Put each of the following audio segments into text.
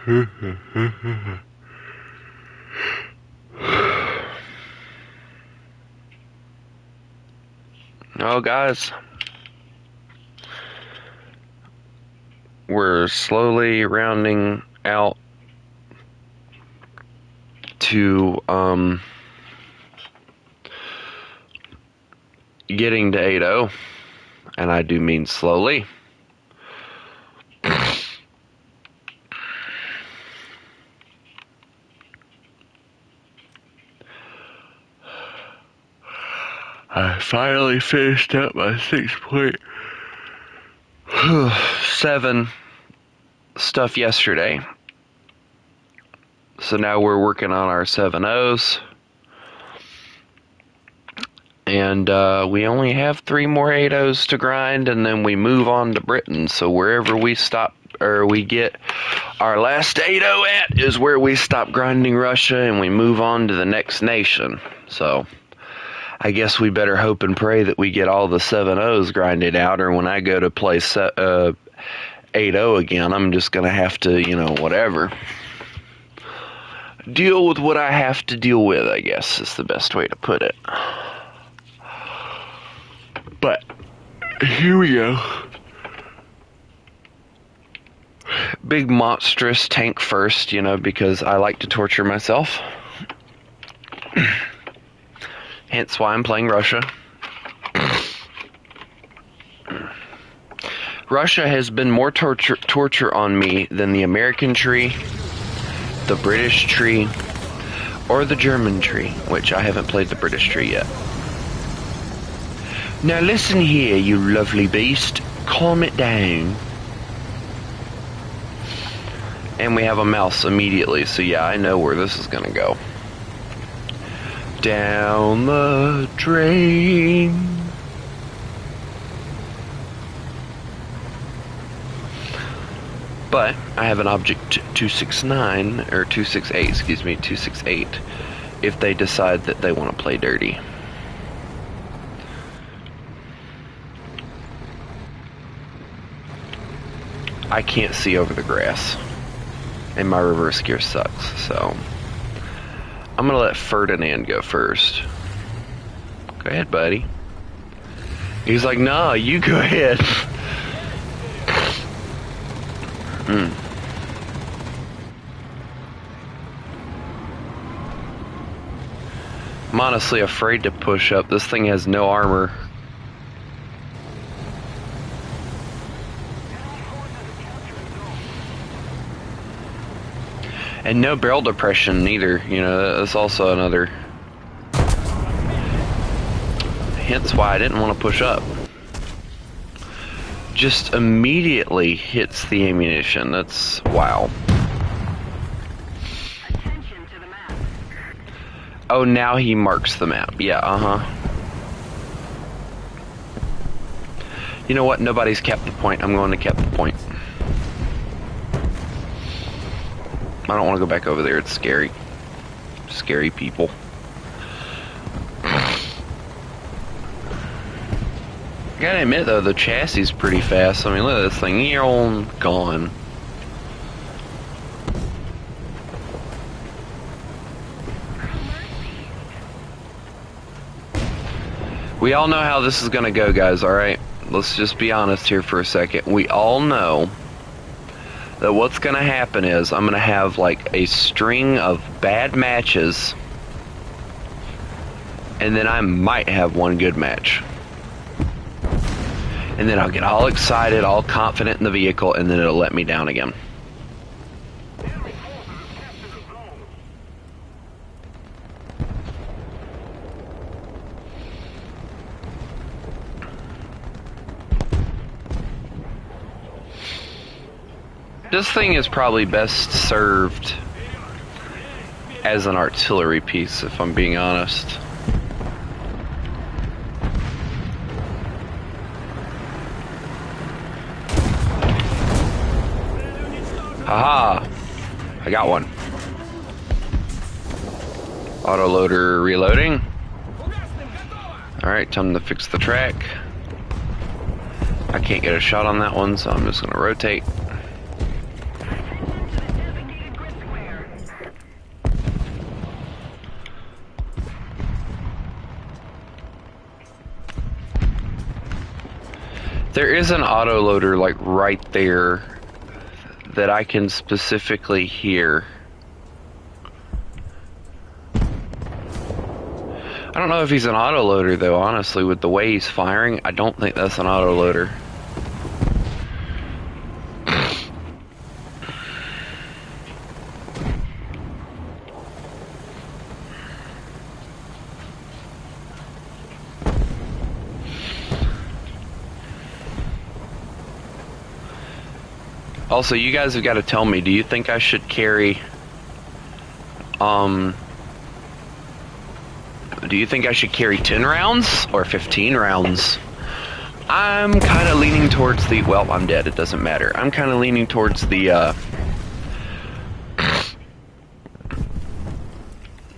Oh, guys, we're slowly rounding out to getting to 8-0, and I do mean slowly. I finally finished up my 6.7 stuff yesterday. So now we're working on our 7-0s. And we only have 3 more 8-0s to grind, and then we move on to Britain. So wherever we stop, or we get our last 8-0 at, is where we stop grinding Russia, and we move on to the next nation. So I guess we better hope and pray that we get all the 7-0s grinded out, or when I go to play 8-0 again, I'm just going to have to, whatever. Deal with what I have to deal with, I guess, is the best way to put it. But here we go. Big monstrous tank first, because I like to torture myself. Hence why I'm playing Russia. Russia has been more torture on me than the American tree, the British tree, or the German tree, which I haven't played the British tree yet. Now listen here, you lovely beast. Calm it down. And we have a mouse immediately, so yeah, I know where this is gonna go. Down the drain. But I have an object 269, or 268, excuse me, 268, if they decide that they want to play dirty. I can't see over the grass, and my reverse gear sucks, so I'm gonna let Ferdinand go first. Go ahead, buddy. He's like, nah, you go ahead. I'm honestly afraid to push up. This thing has no armor. And no barrel depression either, that's also another. Hence why I didn't want to push up. Just immediately hits the ammunition. That's wow. Oh, now he marks the map. Yeah, You know what? Nobody's kept the point. I'm going to keep the point. I don't want to go back over there. It's scary. Scary people. I gotta admit, though, the chassis is pretty fast. I mean, look at this thing. You're on gone. We all know how this is gonna go, guys, alright? Let's just be honest here for a second. We all know that what's gonna happen is I'm gonna have like a string of bad matches, and then I might have one good match. And then I'll get all excited, all confident in the vehicle, and then it'll let me down again. This thing is probably best served as an artillery piece, if I'm being honest. Haha! I got one. Autoloader reloading. Alright, time to fix the track. I can't get a shot on that one, so I'm just gonna rotate. There is an autoloader like right there that I can specifically hear. I don't know if he's an autoloader though, honestly, with the way he's firing. I don't think that's an autoloader. Also, you guys have got to tell me, do you think I should carry, do you think I should carry 10 rounds or 15 rounds? I'm kind of leaning towards the, well, I'm dead, it doesn't matter. I'm kind of leaning towards the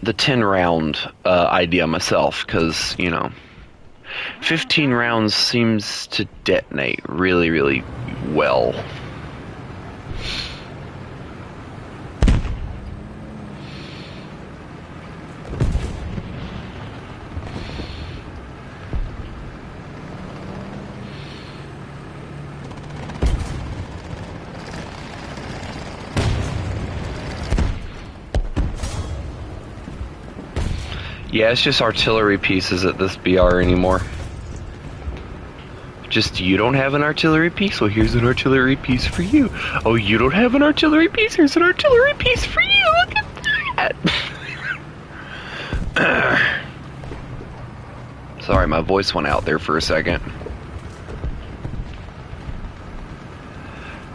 10 round idea myself, because, you know, 15 rounds seems to detonate really, really well. Yeah, it's just artillery pieces at this BR anymore. Just, you don't have an artillery piece? Well, here's an artillery piece for you. Oh, you don't have an artillery piece? Here's an artillery piece for you. Look at that. Sorry, my voice went out there for a second.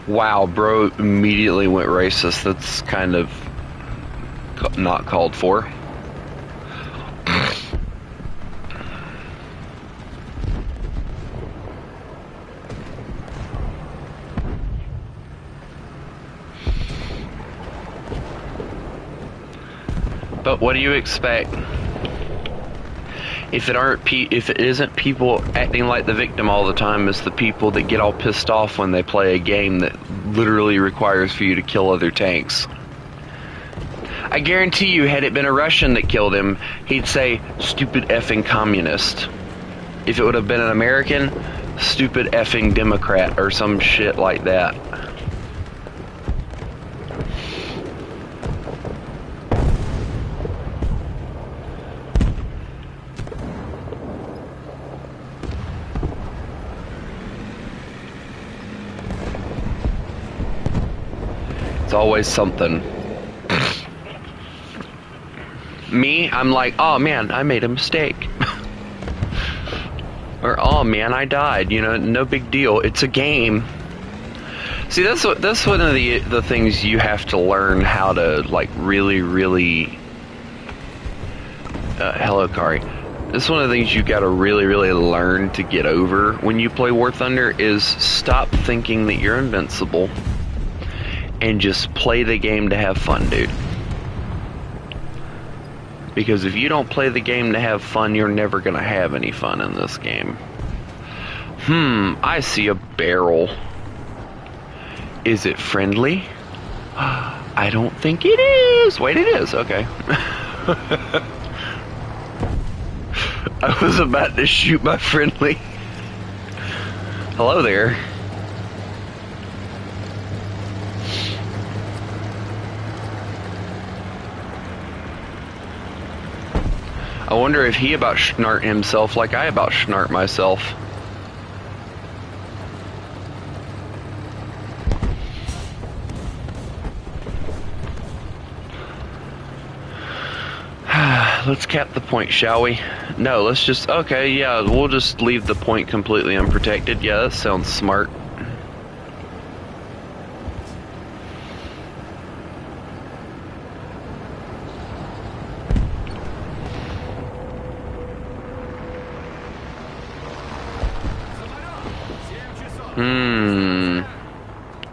Wow, bro immediately went racist. That's kind of not called for. But what do you expect? If it isn't people acting like the victim all the time, it's the people that get all pissed off when they play a game that literally requires for you to kill other tanks. I guarantee you, had it been a Russian that killed him, he'd say, "Stupid effing communist." If it would have been an American, "Stupid effing Democrat," or some shit like that. It's always something. Me, I'm like, oh man, I made a mistake. Or, oh man, I died, you know, no big deal, it's a game. See, that's one of the things you have to learn how to, like, really hello, Kari. This is one of the things you gotta really learn to get over when you play War Thunder, is stop thinking that you're invincible and just play the game to have fun, dude. Because if you don't play the game to have fun, you're never gonna have any fun in this game. I see a barrel. Is it friendly? I don't think it is. Wait, it is. Okay. I was about to shoot my friendly. Hello there. I wonder if he about schnart himself like I about schnart myself. Let's cap the point, shall we? No, let's just, okay, yeah, we'll just leave the point completely unprotected. Yeah, that sounds smart.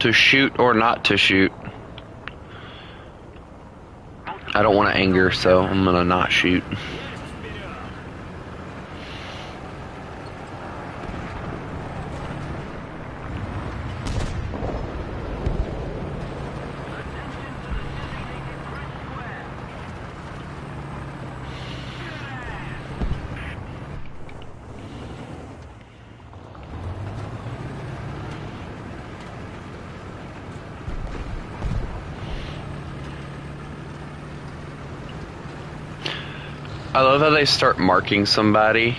To shoot or not to shoot? I don't want to anger, so I'm gonna not shoot. I love how they start marking somebody.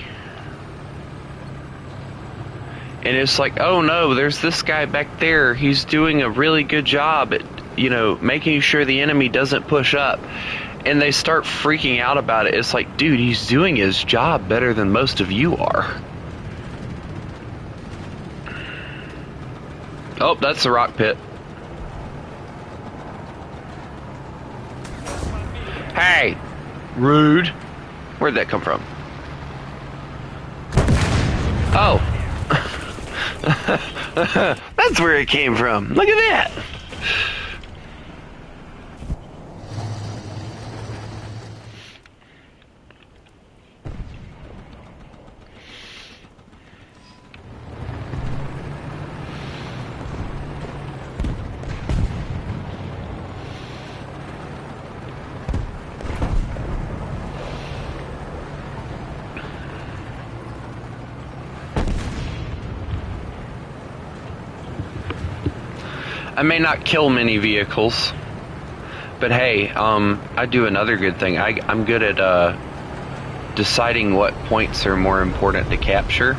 And it's like, oh no, there's this guy back there. He's doing a really good job at, you know, making sure the enemy doesn't push up. And they start freaking out about it. It's like, dude, he's doing his job better than most of you are. Oh, that's the rock pit. Hey! Rude. Where'd that come from? Oh. That's where it came from. Look at that. I may not kill many vehicles, but hey, I do another good thing. I'm good at deciding what points are more important to capture.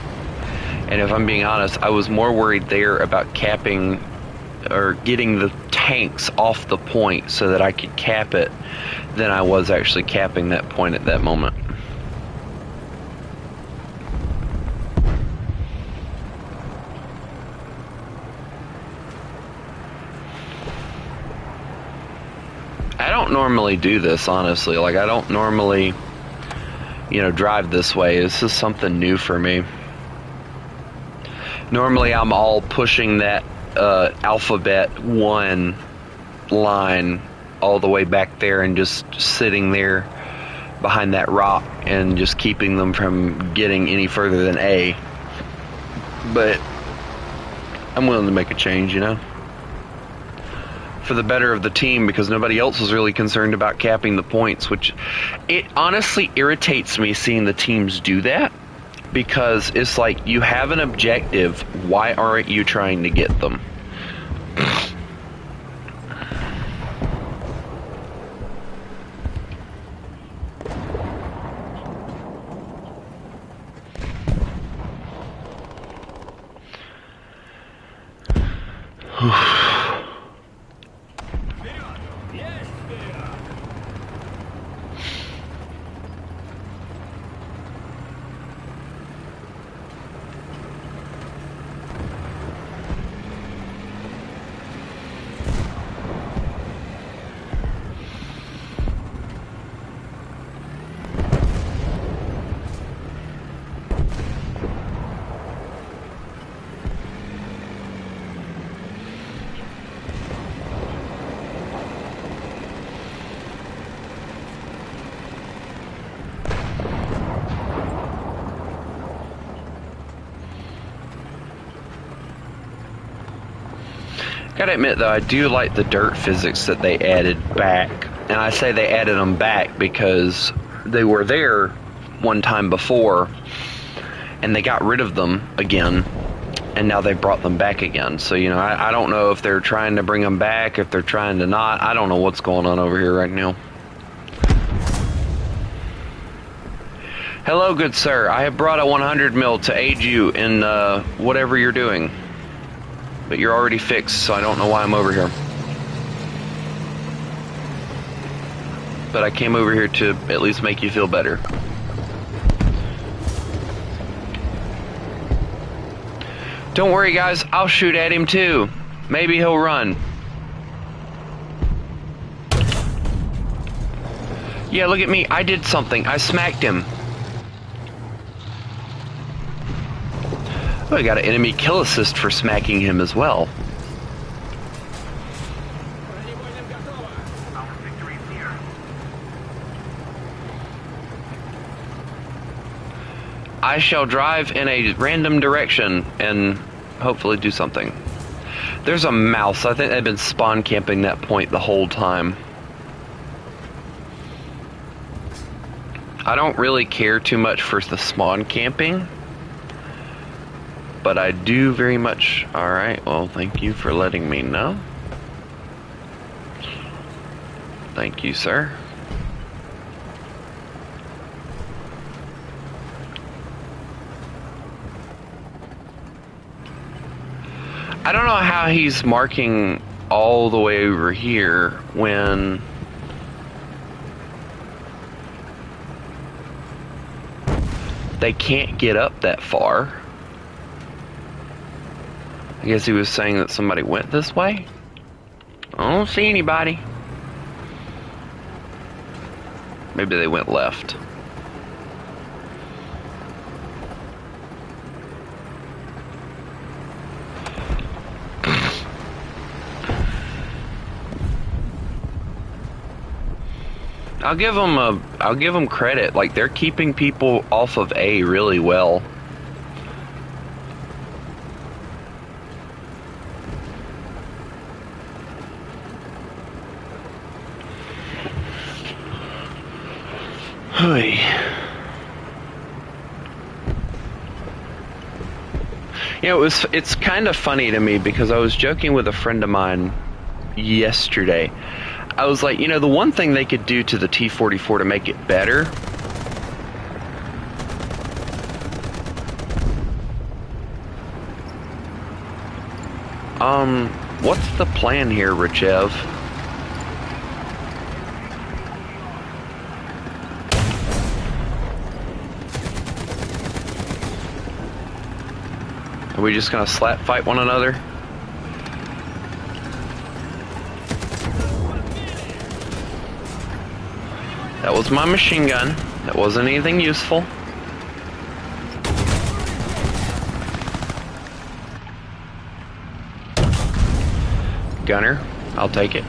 And if I'm being honest, I was more worried there about capping or getting the tanks off the point so that I could cap it than I was actually capping that point at that moment. I don't normally do this, honestly. Like, I don't normally, you know, drive this way. This is something new for me. Normally, I'm all pushing that alphabet 1 line all the way back there and just sitting there behind that rock and just keeping them from getting any further than A. But I'm willing to make a change, you know? For the better of the team, because nobody else was really concerned about capping the points, which it honestly irritates me seeing the teams do that, because it's like, you have an objective, why aren't you trying to get them? Gotta admit though, I do like the dirt physics that they added back. And I say they added them back because they were there one time before and they got rid of them again, and now they brought them back again. So, you know, I don't know if they're trying to bring them back, if they're trying to not. I don't know what's going on over here right now. Hello, good sir. I have brought a 100 mil to aid you in whatever you're doing. But you're already fixed, so I don't know why I'm over here. But I came over here to at least make you feel better. Don't worry, guys. I'll shoot at him, too. Maybe he'll run. Yeah, look at me. I did something. I smacked him. Oh, I got an enemy kill assist for smacking him as well. I shall drive in a random direction and hopefully do something. There's a mouse. I think they've been spawn camping that point the whole time. I don't really care too much for the spawn camping, but I do very much. Alright, well, thank you for letting me know. Thank you, sir. I don't know how he's marking all the way over here when they can't get up that far. I guess he was saying that somebody went this way. I don't see anybody. Maybe they went left. I'll give them credit. Like, they're keeping people off of A really well. Hey. You know, it's kind of funny to me because I was joking with a friend of mine yesterday. I was like, you know, the one thing they could do to the T-44 to make it better what's the plan here, Richev? Are we just gonna slap fight one another? That was my machine gun. That wasn't anything useful. Gunner, I'll take it.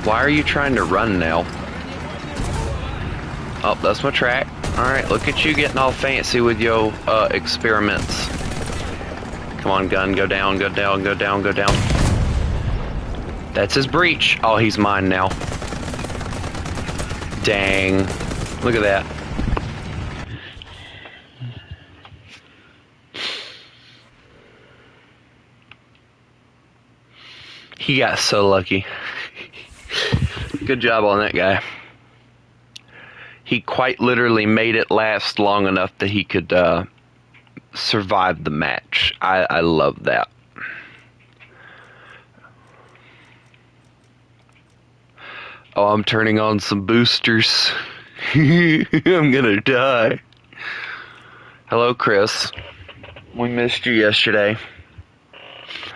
Why are you trying to run now? Oh, that's my track. Alright, look at you getting all fancy with your experiments. Come on, gun, go down, go down, go down, go down. That's his breach. Oh, he's mine now. Dang. Look at that. He got so lucky. Good job on that guy. He quite literally made it last long enough that he could survive the match. I love that. Oh, I'm turning on some boosters. I'm gonna die. Hello, Chris. We missed you yesterday.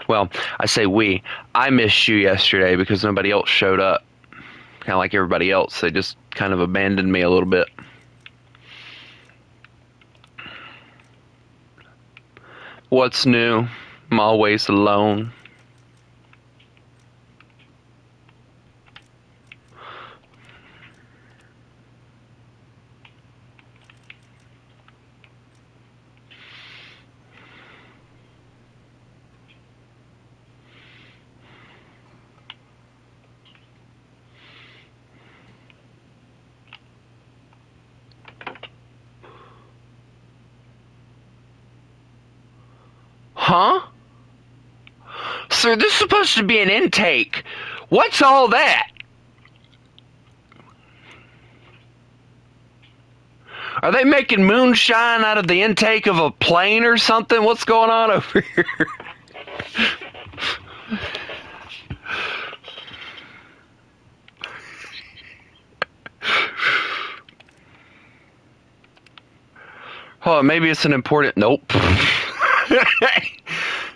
Well, I say we. I missed you yesterday because nobody else showed up. Kind of like everybody else. They just kind of abandoned me a little bit. What's new? I'm always alone. Huh? Sir, this is supposed to be an intake. What's all that? Are they making moonshine out of the intake of a plane or something? What's going on over here? Oh, maybe it's an important... Nope.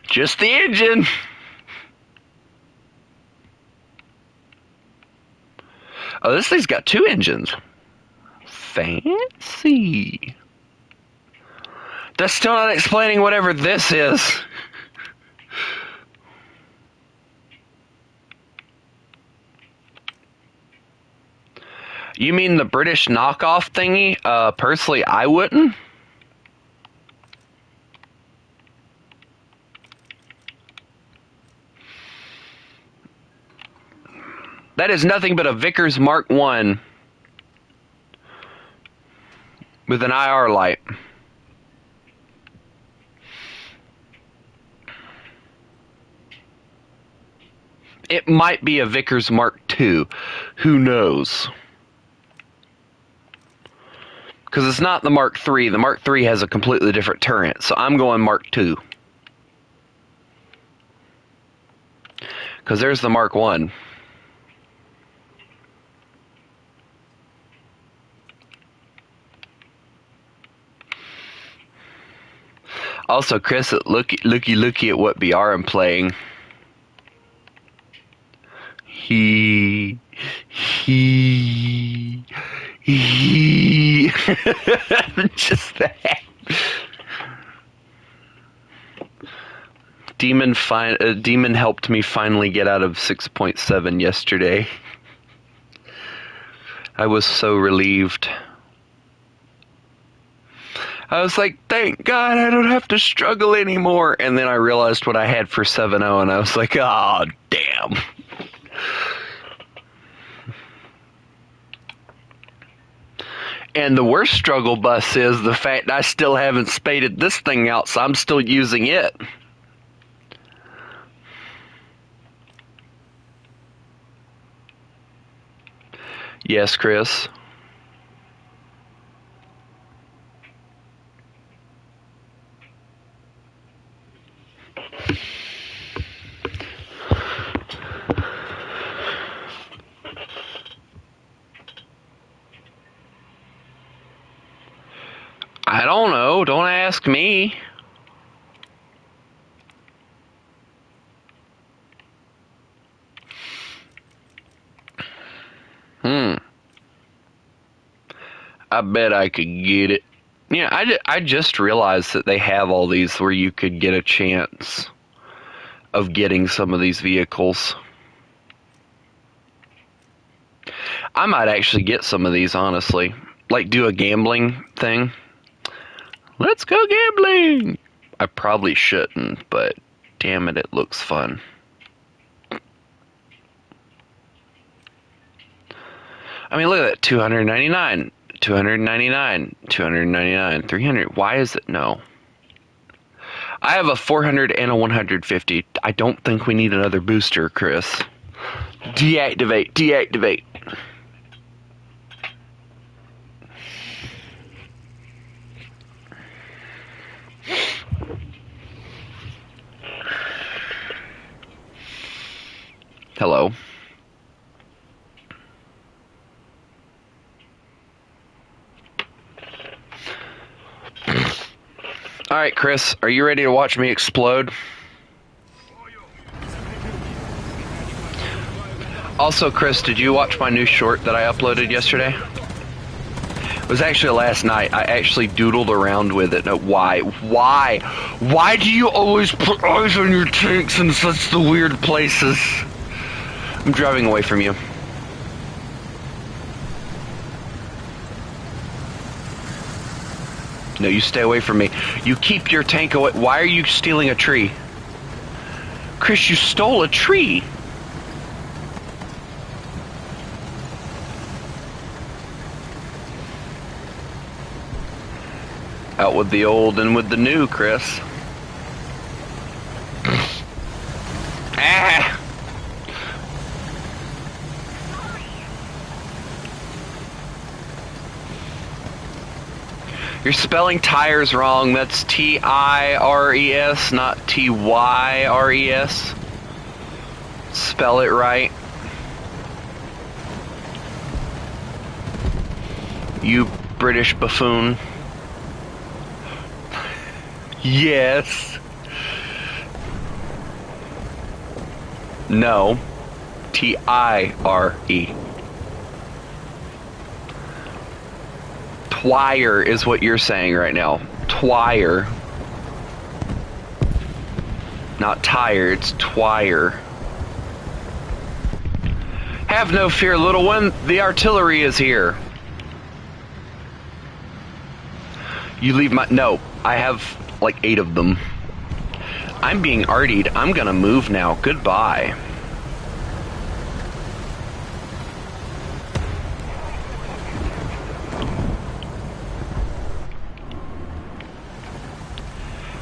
Just the engine. Oh, this thing's got two engines. Fancy. That's still not explaining whatever this is. You mean the British knockoff thingy? Personally, I wouldn't. That is nothing but a Vickers Mark I with an IR light. It might be a Vickers Mark II. Who knows? Because it's not the Mark III. The Mark III has a completely different turret, so I'm going Mark II. Because there's the Mark I. Also, Chris, looky at what BR I'm playing. He. Just that. Demon helped me finally get out of 6.7 yesterday. I was so relieved. I was like, thank God I don't have to struggle anymore. And then I realized what I had for 7.0 and I was like, oh, damn. And the worst struggle bus is the fact I still haven't spaded this thing out, so I'm still using it. Yes, Chris. I don't know. Don't ask me. I bet I could get it. Yeah, I just realized that they have all these where you could get a chance of getting some of these vehicles. I might actually get some of these, honestly. Like, do a gambling thing. Let's go gambling! I probably shouldn't, but damn it, it looks fun. I mean, look at that, 299, 299, 299, 300. Why is it no? I have a 400 and a 150. I don't think we need another booster, Chris. Deactivate, deactivate. Hello. Alright, Chris, are you ready to watch me explode? Also, Chris, did you watch my new short that I uploaded yesterday? It was actually last night. I actually doodled around with it. No, why? Why? Why do you always put eyes on your tanks in such the weird places? I'm driving away from you. No, you stay away from me. You keep your tank away. Why are you stealing a tree? Chris, you stole a tree. Out with the old and with the new, Chris. Ah! You're spelling tires wrong. That's T-I-R-E-S, not T-Y-R-E-S. Spell it right. You British buffoon. Yes. No. T-I-R-E. Twire is what you're saying right now. Twire. Not tire, it's twire. Have no fear, little one. The artillery is here. You leave my... No, I have like 8 of them. I'm being artied. I'm gonna move now. Goodbye.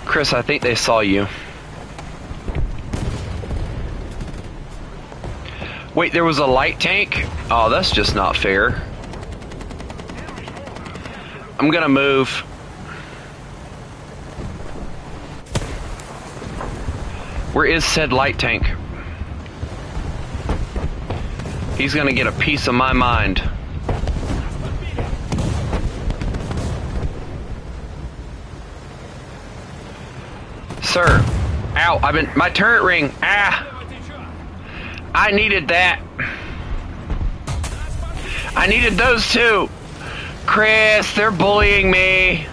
Chris, I think they saw you. Wait, there was a light tank? Oh, that's just not fair. I'm gonna move. Where is said light tank? He's gonna get a piece of my mind. Sir, ow, my turret ring, I needed that. I needed those too. Chris, they're bullying me.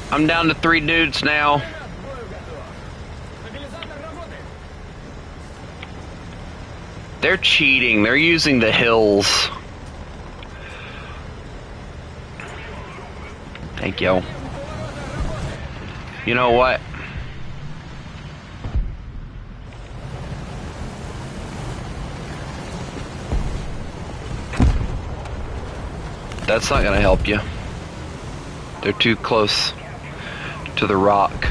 I'm down to 3 dudes now. They're cheating. They're using the hills. Thank you. You know what? That's not gonna help you. They're too close to the rock.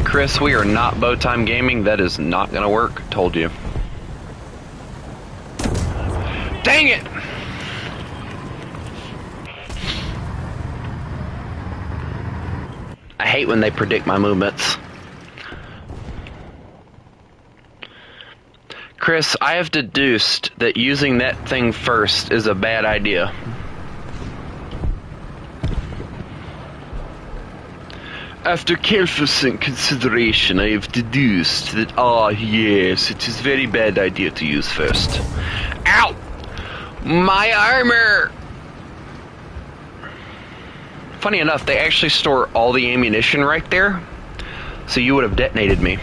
Chris, we are not Bowtime Gaming. That is not gonna work. Told you. Dang it! I hate when they predict my movements. Chris, I have deduced that using that thing first is a bad idea. After careful consideration, I have deduced that, yes, it is a very bad idea to use first. Ow! My armor! Funny enough, they actually store all the ammunition right there, so you would have detonated me.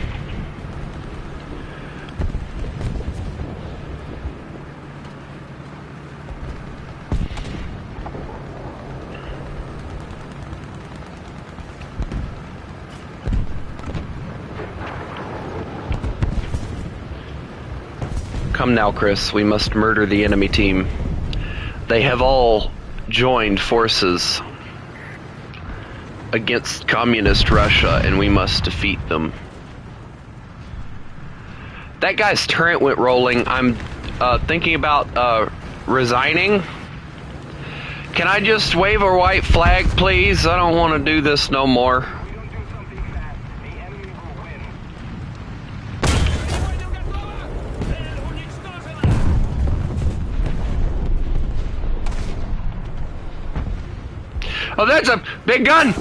Come now, Chris, we must murder the enemy team. They have all joined forces against communist Russia, and we must defeat them. That guy's turret went rolling. I'm thinking about resigning. Can I just wave a white flag, please? I don't want to do this no more. Oh, that's a big gun!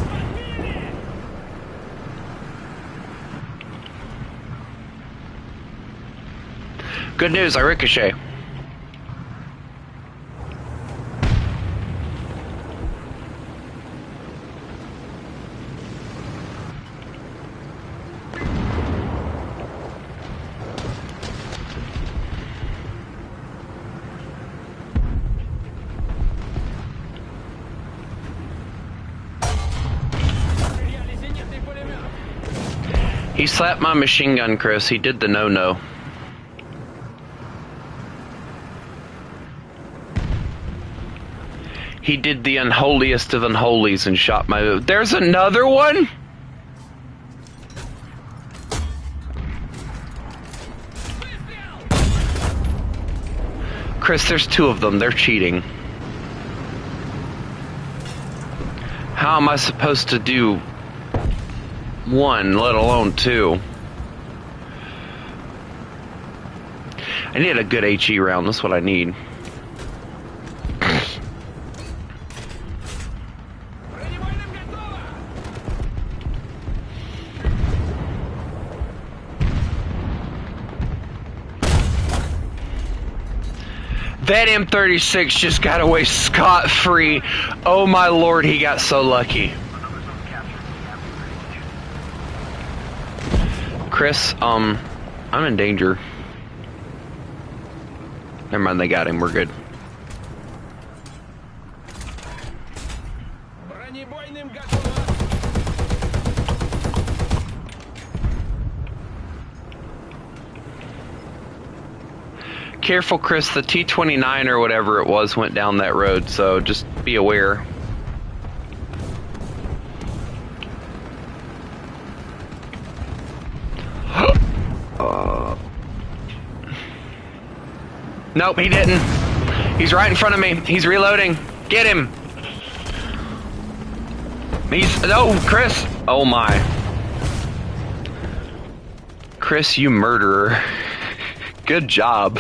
Good news, I ricochet. He slapped my machine gun, Chris. He did the no-no. He did the unholiest of unholies and shot my... There's another one?! Chris, there's 2 of them. They're cheating. How am I supposed to do 1, let alone 2? I need a good HE round. That's what I need. That M36 just got away scot-free. Oh my lord, he got so lucky. Chris, I'm in danger. Never mind, they got him. We're good. Careful, Chris, the T-29 or whatever it was went down that road, so just be aware. Nope, he didn't. He's right in front of me. He's reloading. Get him. No, Chris. Oh my. Chris, you murderer. Good job.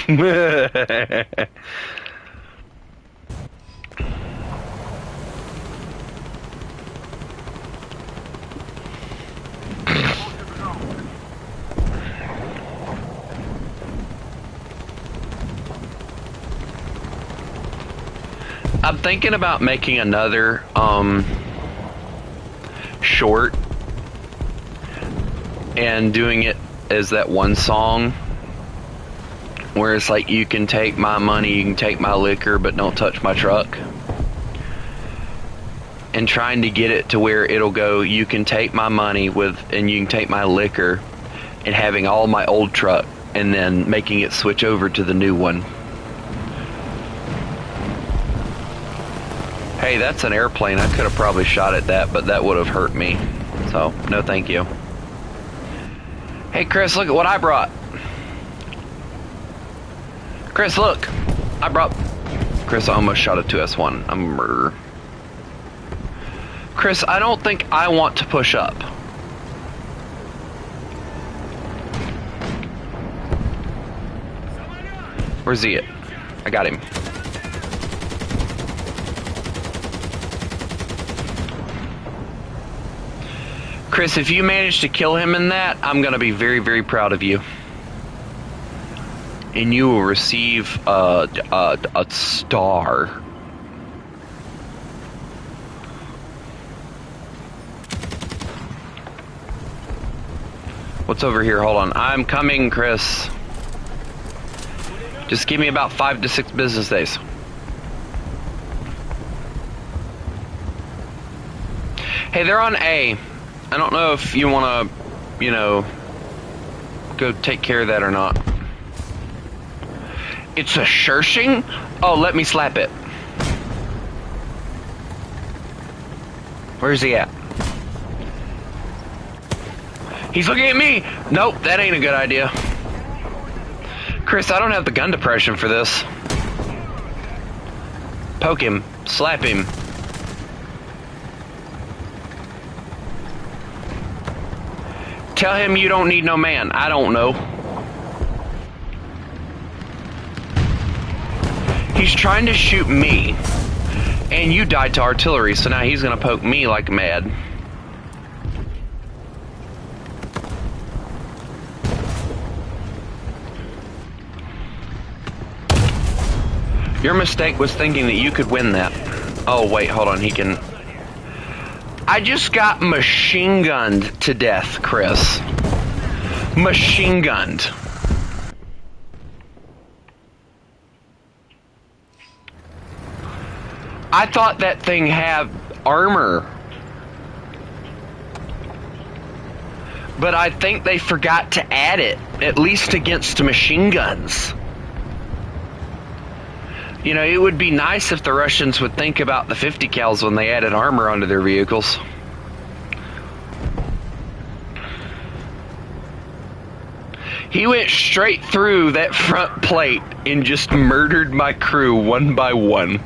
I'm thinking about making another short and doing it as that one song where it's like, you can take my money, you can take my liquor, but don't touch my truck. And trying to get it to where it'll go, you can take my money and you can take my liquor, and having all my old truck and then making it switch over to the new one. Hey, that's an airplane. I could have probably shot at that, but that would have hurt me. So, no thank you. Hey, Chris, look at what I brought. Chris, look. I brought... Chris, I almost shot a 2S1. I'm a murderer. Chris, I don't think I want to push up. Where's he at? I got him. Chris, if you manage to kill him in that, I'm going to be very, very proud of you. And you will receive a star. What's over here? Hold on. I'm coming, Chris. Just give me about 5 to 6 business days. Hey, they're on A. I don't know if you want to, you know, go take care of that or not. It's a Shershing? Oh, let me slap it. Where's he at? He's looking at me! Nope, that ain't a good idea. Chris, I don't have the gun depression for this. Poke him. Slap him. Tell him you don't need no man. I don't know. He's trying to shoot me. And you died to artillery, so now he's gonna poke me like mad. Your mistake was thinking that you could win that. Oh, wait, hold on, he can... I just got machine gunned to death, Chris. Machine gunned. I thought that thing had armor. But I think they forgot to add it, at least against machine guns. You know, it would be nice if the Russians would think about the 50 cals when they added armor onto their vehicles. He went straight through that front plate and just murdered my crew one by one.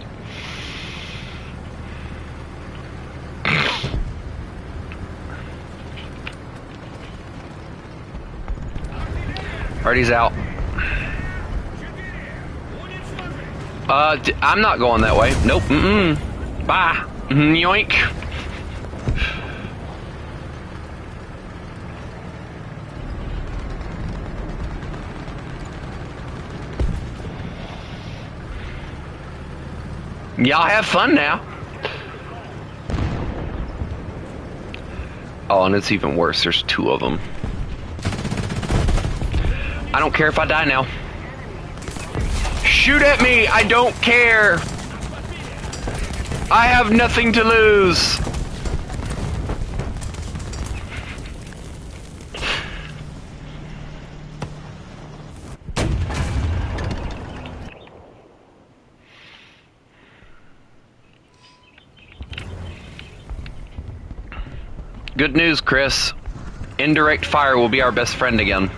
Artie's out. I'm not going that way. Nope. Bye. Yoink. Y'all have fun now. Oh, and it's even worse. There's 2 of them. I don't care if I die now. Shoot at me! I don't care! I have nothing to lose! Good news, Chris. Indirect fire will be our best friend again.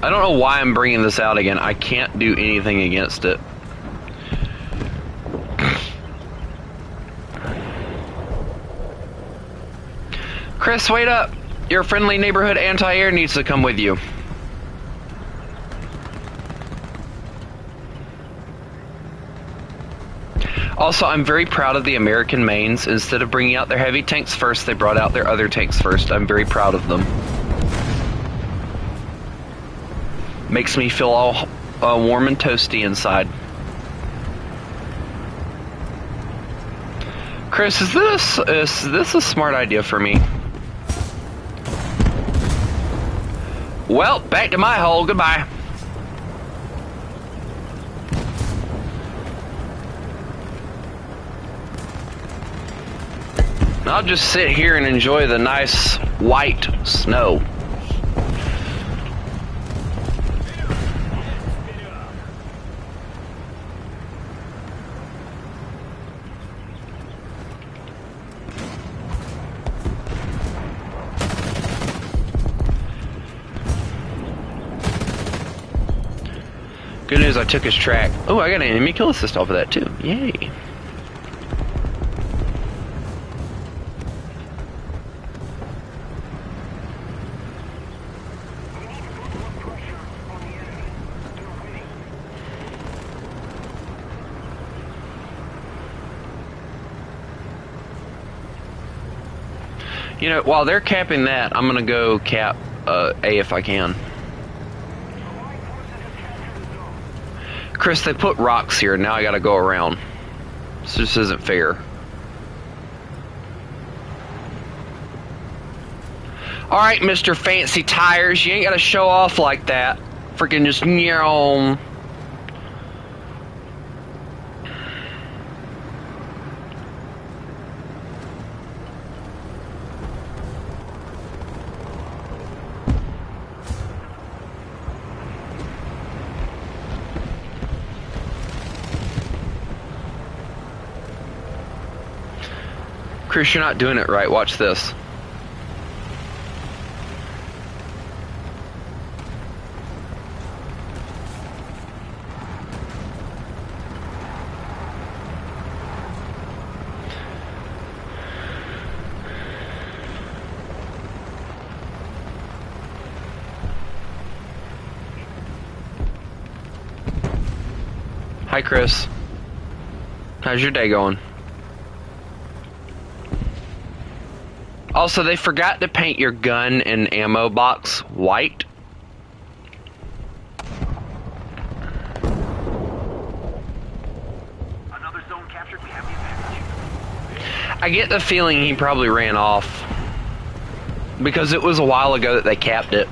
I don't know why I'm bringing this out again. I can't do anything against it. Chris, wait up. Your friendly neighborhood anti-air needs to come with you. Also, I'm very proud of the American mains. Instead of bringing out their heavy tanks first, they brought out their other tanks first. I'm very proud of them. Makes me feel all warm and toasty inside. Chris, is this a smart idea for me? Well, back to my hole. Goodbye. I'll just sit here and enjoy the nice white snow. Good news, I took his track. Oh, I got an enemy kill assist off of that too. Yay. You know, while they're capping that, I'm gonna go cap A if I can. Chris, they put rocks here, now I gotta go around. This just isn't fair. Alright, Mr. Fancy Tires, you ain't gotta show off like that. Freaking just meow. Chris, you're not doing it right. Watch this. Hi, Chris. How's your day going? Also, they forgot to paint your gun and ammo box white. Another zone captured. We have the advantage. I get the feeling he probably ran off because it was a while ago that they capped it.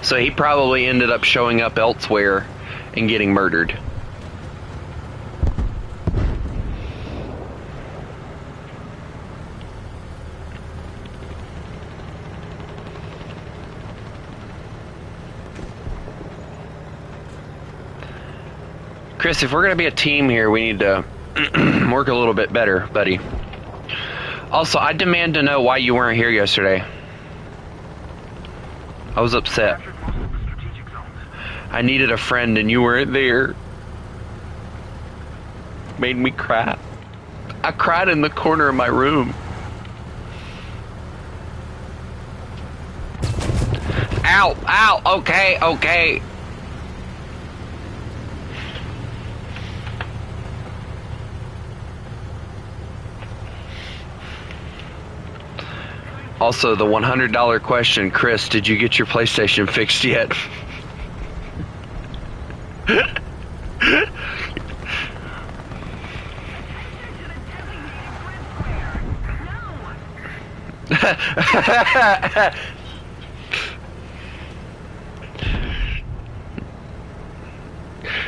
So he probably ended up showing up elsewhere and getting murdered. Chris, if we're going to be a team here, we need to work a little bit better, buddy. Also, I demand to know why you weren't here yesterday. I was upset. I needed a friend and you weren't there. Made me cry. I cried in the corner of my room. Ow, ow, okay, okay. Also, the $100 question, Chris, did you get your PlayStation fixed yet?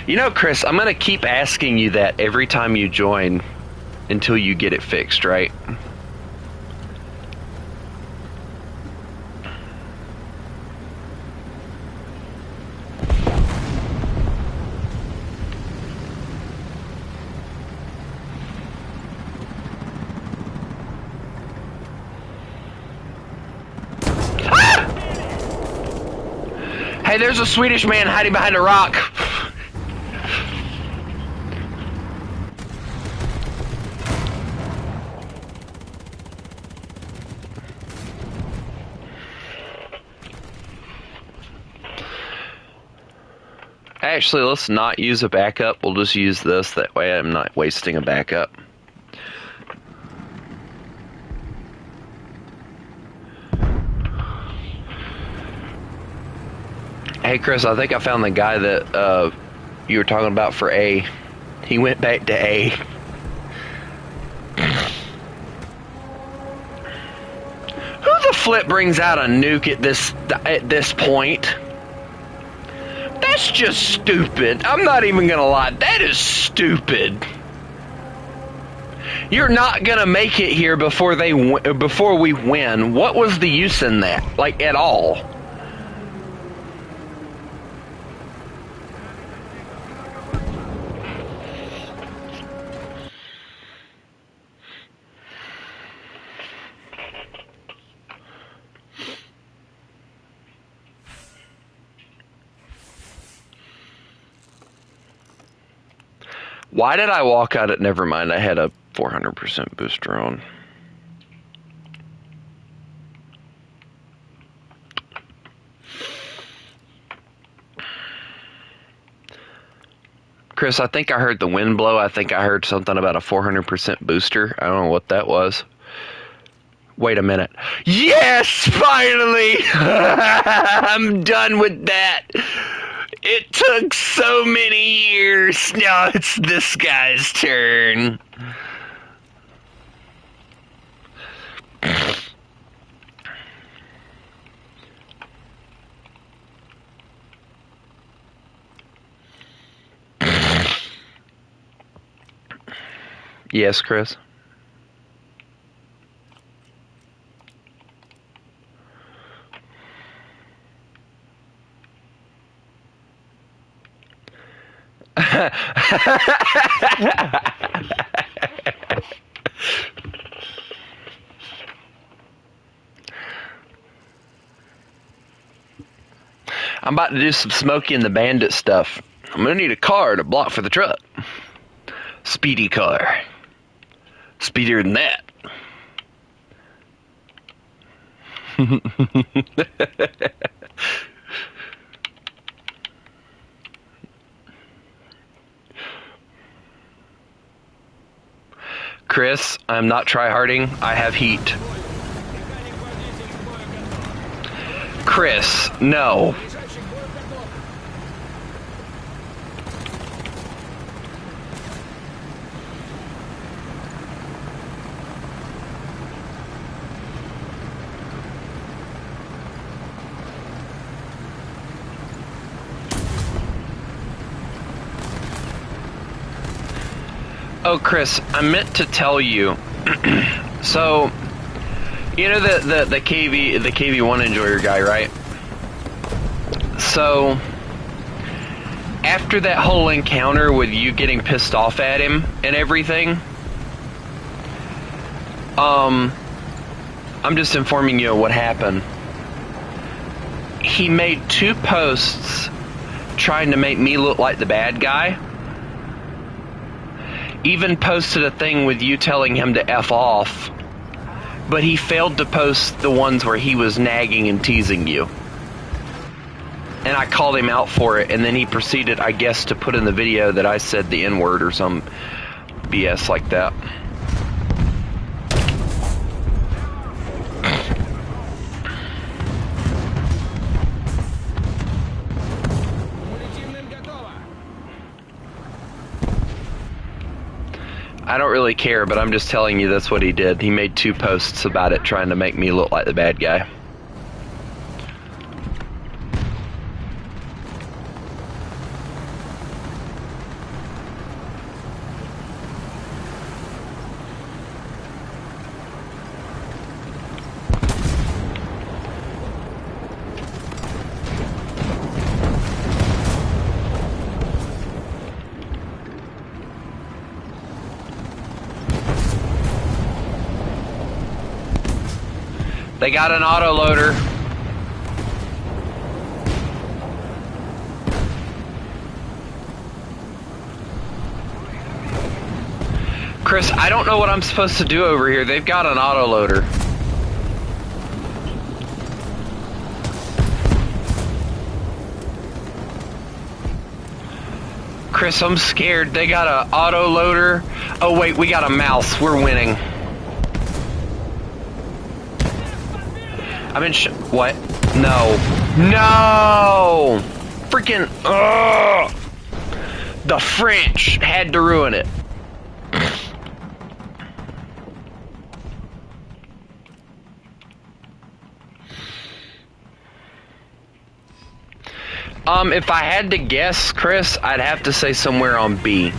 You know, Chris, I'm going to keep asking you that every time you join until you get it fixed, right? Hey, there's a Swedish man hiding behind a rock. Actually, let's not use a backup. We'll just use this. That way I'm not wasting a backup. Hey, Chris, I think I found the guy that you were talking about for A. He went back to A. Who the flip brings out a nuke at this point? That's just stupid. I'm not even gonna lie. That is stupid. You're not gonna make it here before we win. What was the use in that? Like, at all? Why did I walk out at... Never mind, I had a 400% booster on. Chris, I think I heard the wind blow. I think I heard something about a 400% booster. I don't know what that was. Wait a minute. Yes, finally! I'm done with that. It took so many years. Now it's this guy's turn. Yes, Chris? I'm about to do some Smokey and the Bandit stuff. I'm gonna need a car to block for the truck. Speedy car. Speedier than that. Chris, I'm not tryharding. I have heat. Chris, no. Oh, Chris, I meant to tell you. So, you know the KV1 enjoyer guy, right? So, after that whole encounter with you getting pissed off at him and everything, I'm just informing you of what happened. He made 2 posts trying to make me look like the bad guy. Even posted a thing with you telling him to F off, but he failed to post the ones where he was nagging and teasing you. And I called him out for it, and then he proceeded, I guess, to put in the video that I said the N-word or some BS like that. I don't really care, but I'm just telling you that's what he did. He made 2 posts about it trying to make me look like the bad guy. They got an autoloader. Chris, I don't know what I'm supposed to do over here. They've got an autoloader. Chris, I'm scared. They got an autoloader. Oh wait, we got a mouse. We're winning. I'm in what? No. No! Freaking, ugh! The French had to ruin it. If I had to guess, Chris, I'd have to say somewhere on B.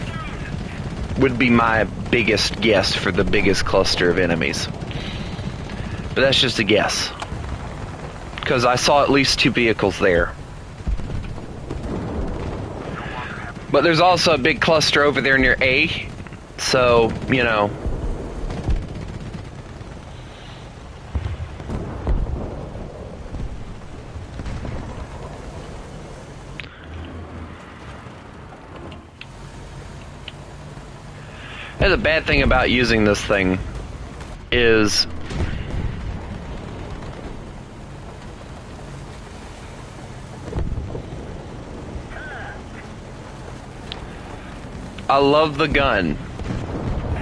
Would be my biggest guess for the biggest cluster of enemies. But that's just a guess. Because I saw at least 2 vehicles there. But there's also a big cluster over there near A. So, you know. And the bad thing about using this thing is I love the gun,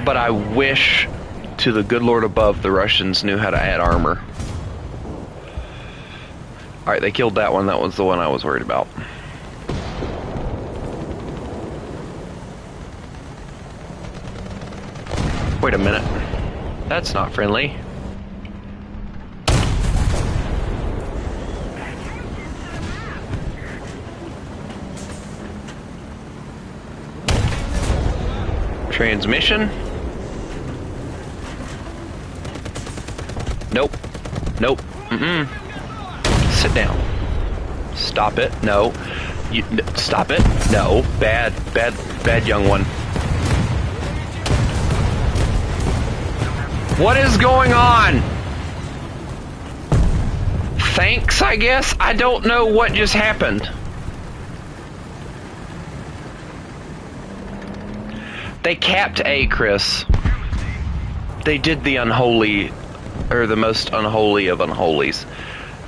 but I wish to the good Lord above the Russians knew how to add armor. Alright, they killed that one. That was the one I was worried about. Wait a minute. That's not friendly. Transmission? Nope. Nope. Mm-mm. Sit down. Stop it. No. Stop it. No. Bad, bad, bad young one. What is going on? Thanks, I guess? I don't know what just happened. They capped A, Chris. They did the unholy, or the most unholy of unholies.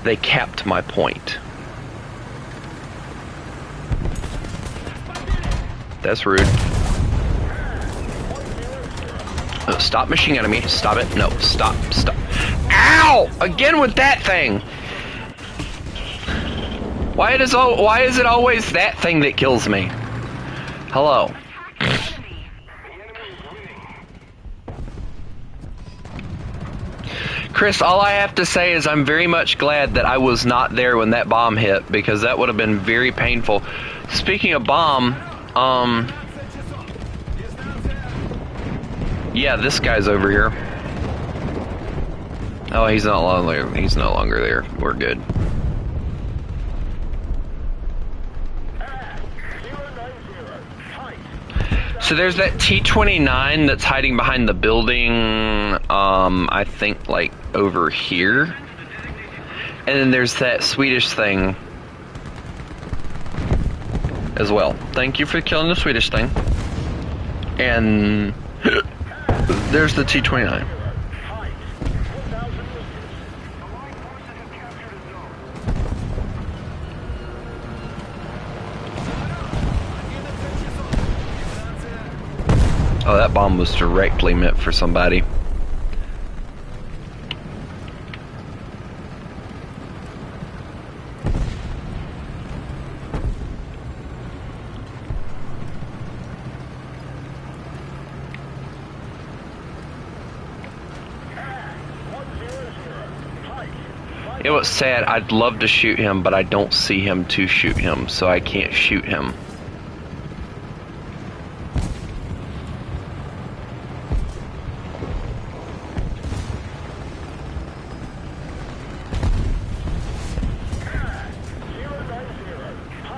They capped my point. That's rude. Stop machine gunning me. Stop it. No, stop. Stop. Ow! Again with that thing. Why is it always that thing that kills me? Hello. Chris, all I have to say is I'm very much glad that I was not there when that bomb hit, because that would have been very painful. Speaking of bomb, yeah, this guy's over here. Oh, he's no longer there. We're good. So there's that T-29 that's hiding behind the building, I think like over here. And then there's that Swedish thing as well. Thank you for killing the Swedish thing. And there's the T-29. Oh, that bomb was directly meant for somebody. It was sad. I'd love to shoot him, but I don't see him to shoot him, so I can't shoot him.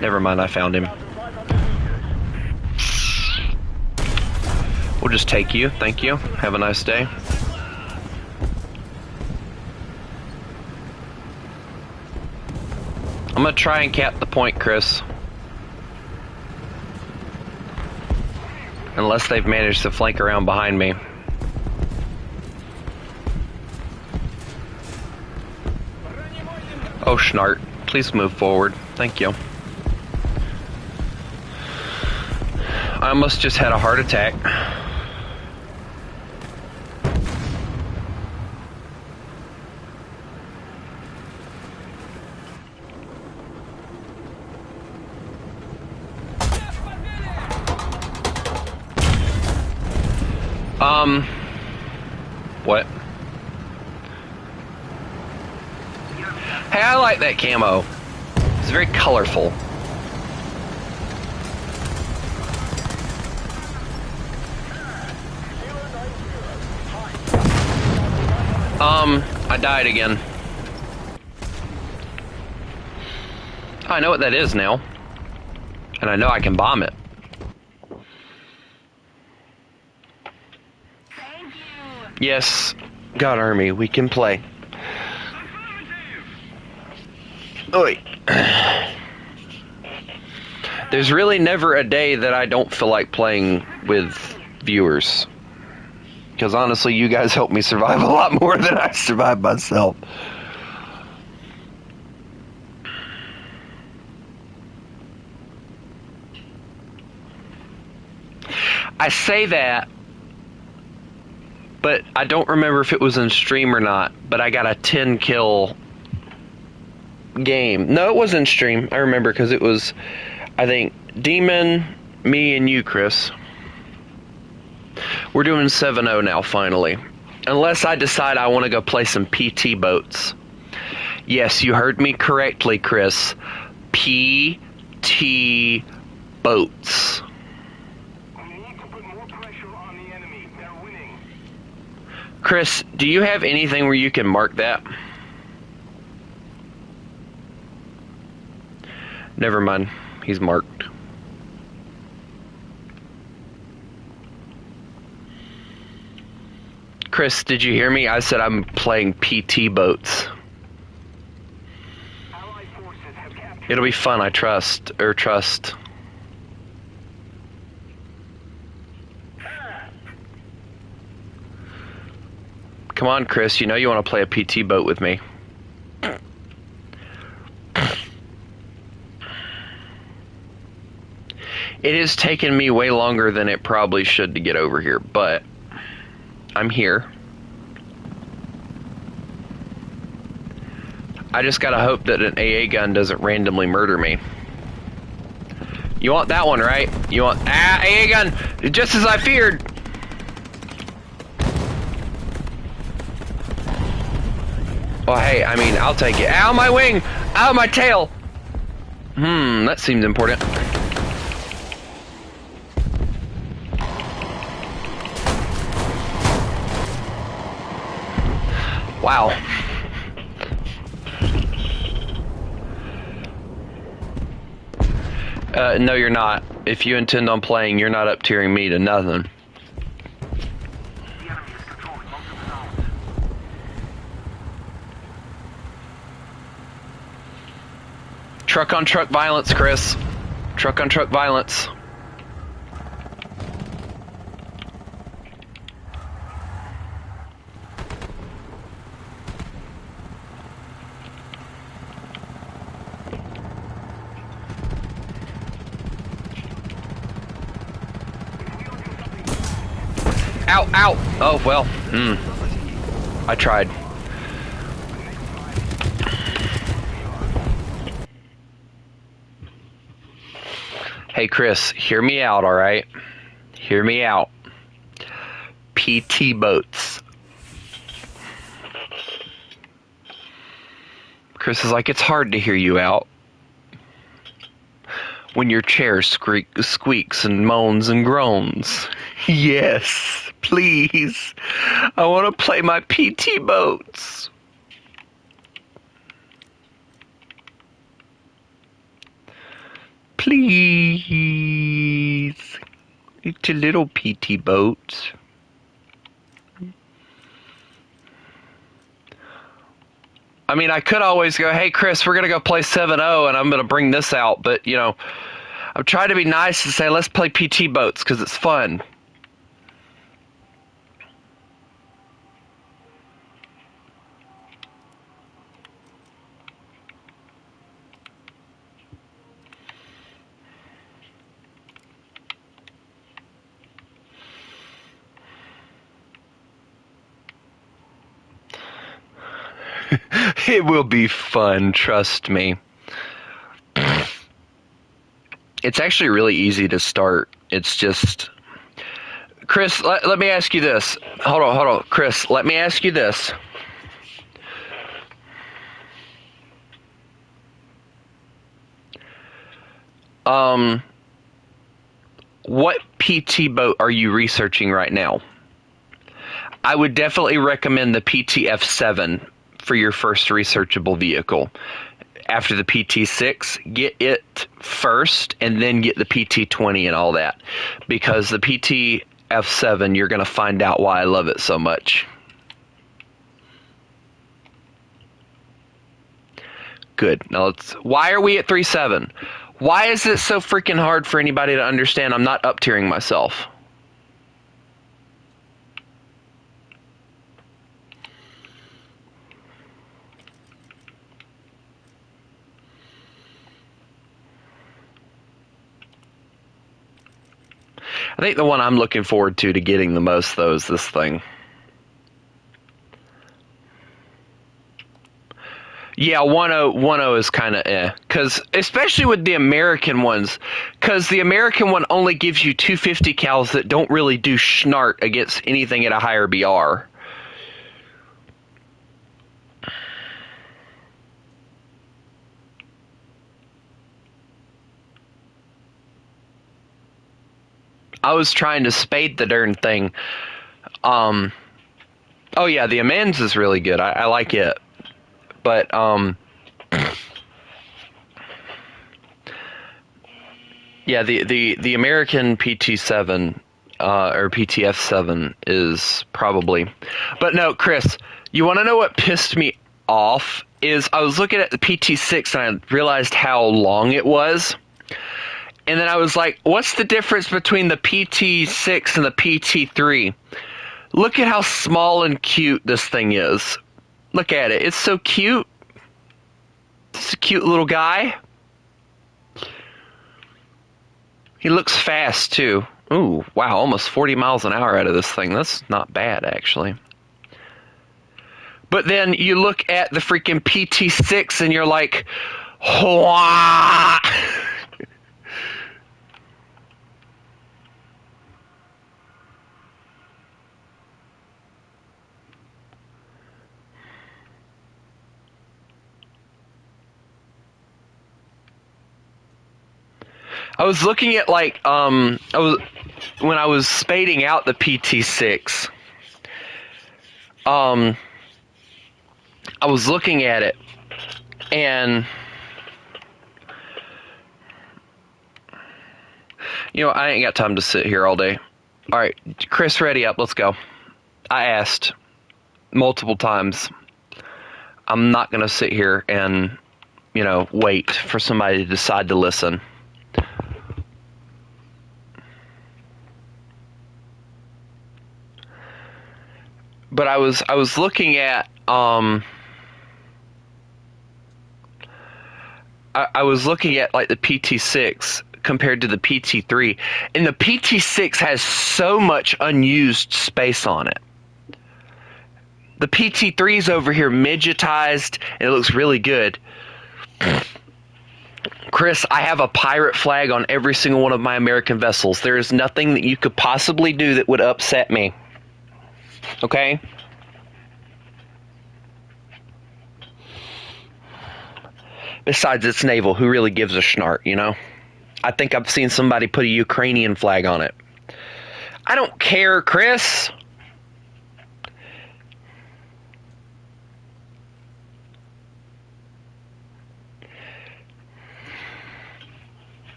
Never mind, I found him. We'll just take you. Thank you. Have a nice day. I'm gonna try and cap the point, Chris. Unless they've managed to flank around behind me. Oh, Schnart. Please move forward. Thank you. I almost just had a heart attack. What? Hey, I like that camo. It's very colorful. I died again. I know what that is now. And I know I can bomb it. Thank you. Yes, God Army, we can play. Oi. There's really never a day that I don't feel like playing with viewers. Because honestly, you guys help me survive a lot more than I survive myself. I say that, but I don't remember if it was in stream or not, but I got a 10 kill game. No, it was in stream. I remember because it was, I think, Demon, me, and you, Chris. We're doing 7-0 now, finally. Unless I decide I want to go play some PT boats. Yes, you heard me correctly, Chris. PT boats. We need to put more pressure on the enemy. They're winning. Chris, do you have anything where you can mark that? Never mind. He's marked. Chris, did you hear me? I said I'm playing PT boats. Allied forces have captured. It'll be fun, I trust. Trust. Come on, Chris, you know you want to play a PT boat with me. It has taken me way longer than it probably should to get over here, but I'm here. I just gotta hope that an AA gun doesn't randomly murder me. You want that one, right? You want AA gun, just as I feared. Well, hey, I mean, I'll take it. Ow, my wing! Ow, my tail! That seems important. Wow. No, you're not. If you intend on playing, you're not up tiering me to nothing. The enemy is controlling most of the zones. Truck on truck violence, Chris. Truck on truck violence. Ow, ow! Oh, well, I tried. Hey, Chris, hear me out, alright? Hear me out. PT boats. Chris is like, it's hard to hear you out. When your chair squeaks and moans and groans. Yes, please. I want to play my PT boats. Please. It's a little PT boat. I mean, I could always go, hey, Chris, we're going to go play 7-0 and I'm going to bring this out. But, you know, I'm trying to be nice and say let's play PT boats because it's fun. It will be fun, trust me. It's actually really easy to start. It's just... Chris, let me ask you this. Hold on. Chris, let me ask you this. What PT boat are you researching right now? I would definitely recommend the PTF7 for your first researchable vehicle. After the PT6, get it first and then get the PT20 and all that. Because the PTF7, you're going to find out why I love it so much. Good. Now why are we at 3.7? Why is it so freaking hard for anybody to understand I'm not up-tiering myself? I think the one I'm looking forward to getting the most, though, is this thing. Yeah, 1.0 is kind of because especially with the American ones, because the American one only gives you 250 cals that don't really do schnart against anything at a higher BR. I was trying to spade the darn thing. Oh yeah, the amends is really good. I like it. But, yeah, the American PT7, or PTF7 is probably... But no, Chris, you want to know what pissed me off? Is I was looking at the PT6 and I realized how long it was. And then I was like, what's the difference between the PT6 and the PT3? Look at how small and cute this thing is. Look at it. It's so cute. It's a cute little guy. He looks fast, too. Ooh, wow, almost 40 miles an hour out of this thing. That's not bad, actually. But then you look at the freaking PT6 and you're like, Hwah! I was looking at when I was spading out the PT6, I was looking at it, and I ain't got time to sit here all day. All right, Chris, ready up? Let's go. I asked multiple times. I'm not gonna sit here and wait for somebody to decide to listen. But I was looking at I was looking at like the PT6 compared to the PT3, and the PT6 has so much unused space on it. The PT3's over here midgetized, and it looks really good. Chris, I have a pirate flag on every single one of my American vessels. There is nothing that you could possibly do that would upset me. Okay? Besides, it's naval. Who really gives a schnart, I think I've seen somebody put a Ukrainian flag on it. I don't care, Chris.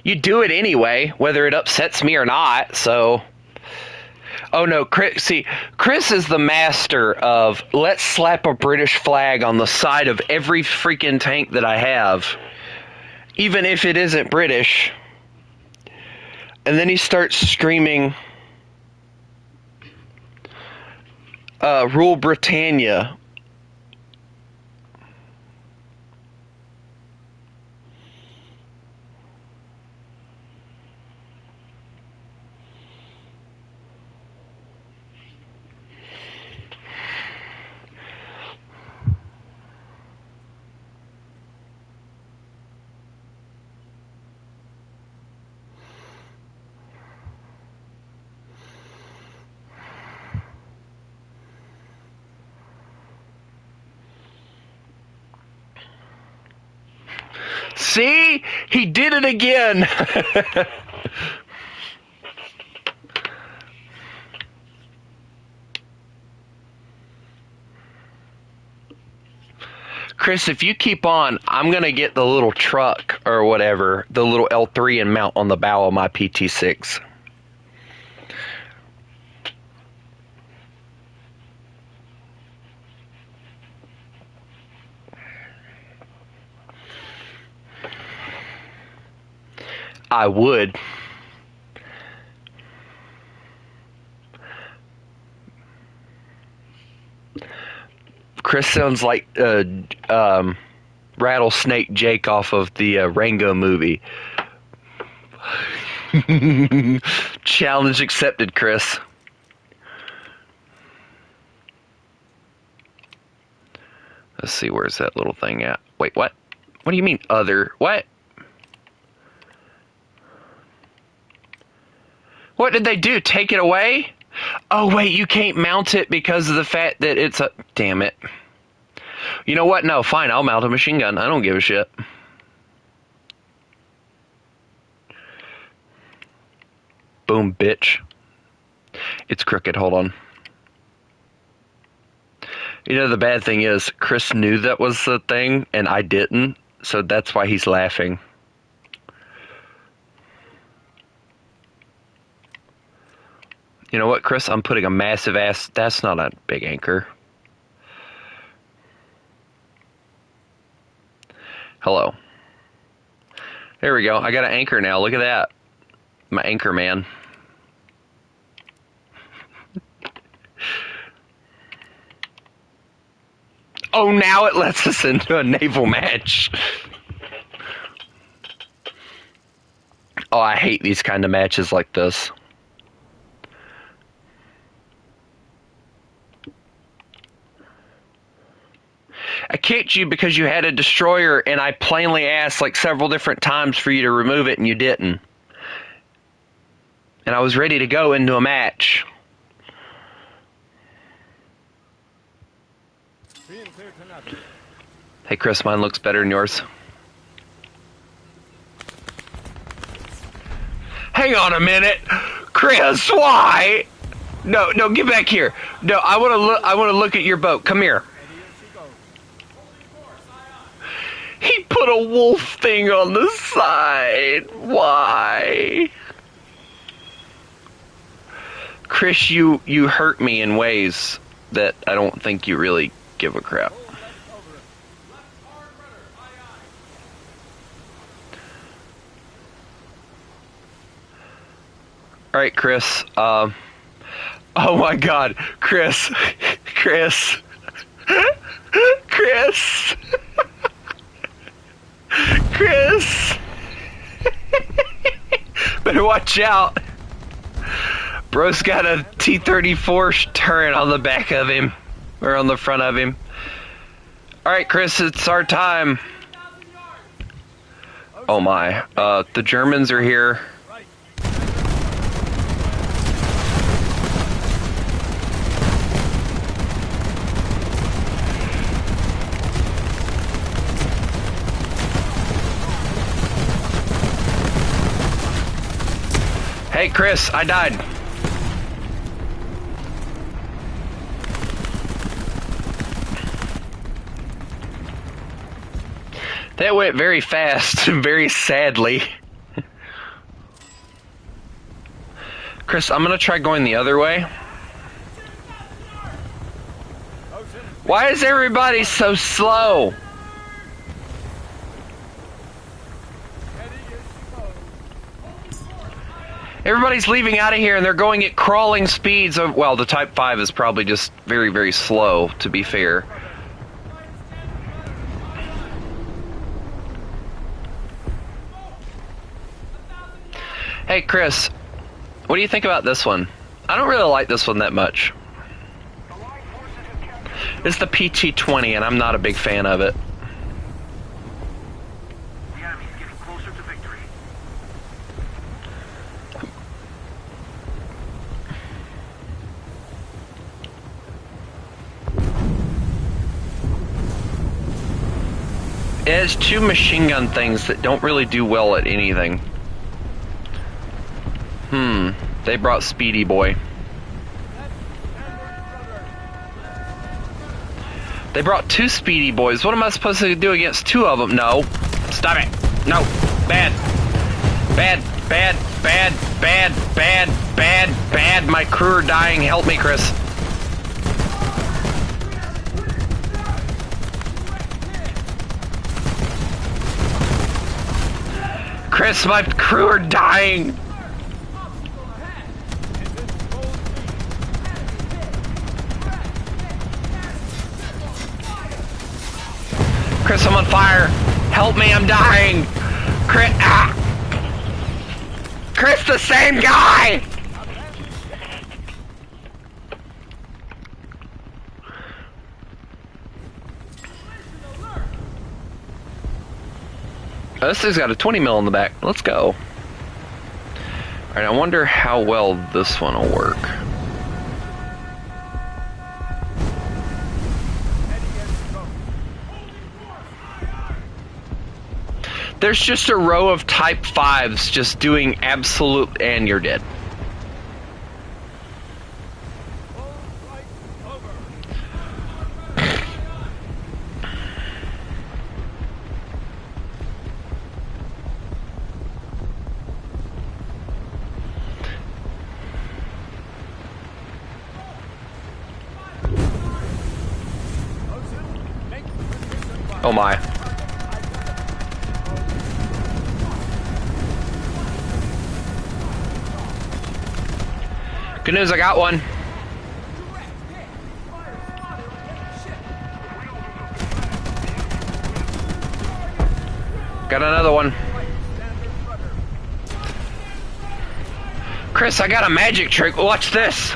You do it anyway, whether it upsets me or not, so... Oh no, Chris is the master of let's slap a British flag on the side of every freaking tank that I have. even if it isn't British. And then he starts screaming, Rule Britannia. See? He did it again! Chris, if you keep on, I'm going to get the little truck or whatever, the little L3 and mount on the bow of my PT6. I would. Chris sounds like Rattlesnake Jake off of the Rango movie. Challenge accepted, Chris. Let's see, where's that little thing at? Wait, what? What do you mean, other? What? What did they do? Take it away? Oh, wait, you can't mount it because of the fact that it's a... Damn it. You know what? No, fine, I'll mount a machine gun. I don't give a shit. Boom, bitch. It's crooked, hold on. You know, the bad thing is, Chris knew that was the thing, and I didn't, so that's why he's laughing. You know what, Chris? I'm putting a massive ass... That's not a big anchor. Hello. There we go. I got an anchor now. Look at that. My anchor man. Oh, now it lets us into a naval match. Oh, I hate these kind of matches like this. I kicked you because you had a destroyer, and I plainly asked like several different times for you to remove it, and you didn't. And I was ready to go into a match. Hey Chris, mine looks better than yours. Hang on a minute, Chris. Why? No, get back here. No, I want to look. I want to look at your boat. Come here. He put a wolf thing on the side. Why? Chris, you hurt me in ways that I don't think you really give a crap. Alright, Chris. Oh my god. Chris. Chris. Chris. Chris. Better watch out. Bro's got a T-34 turret on the back of him. Or on the front of him. Alright, Chris, it's our time. Oh my. The Germans are here. Hey, Chris, I died. That went very fast, very sadly. Chris, I'm gonna try going the other way. Why is everybody so slow? Everybody's leaving out of here and they're going at crawling speeds of, well, the Type 5 is probably just very, very slow, to be fair. Hey, Chris, what do you think about this one? I don't really like this one that much. It's the PT-20 and I'm not a big fan of it. The enemy's getting closer to victory. It has two machine gun things that don't really do well at anything. They brought Speedy Boy. They brought two Speedy Boys. What am I supposed to do against two of them? No. Stop it. No. Bad. Bad. Bad. Bad. Bad. Bad. Bad. Bad. My crew are dying. Help me, Chris. Chris, my crew are dying. Chris, I'm on fire. Help me, I'm dying. Chris, Chris, the same guy. Oh, this thing's got a 20 mil in the back. Let's go. Alright, I wonder how well this one will work. There's just a row of Type 5s just doing absolute... and you're dead. Oh my. Good news, I got one. Got another one. Chris, I got a magic trick. Watch this.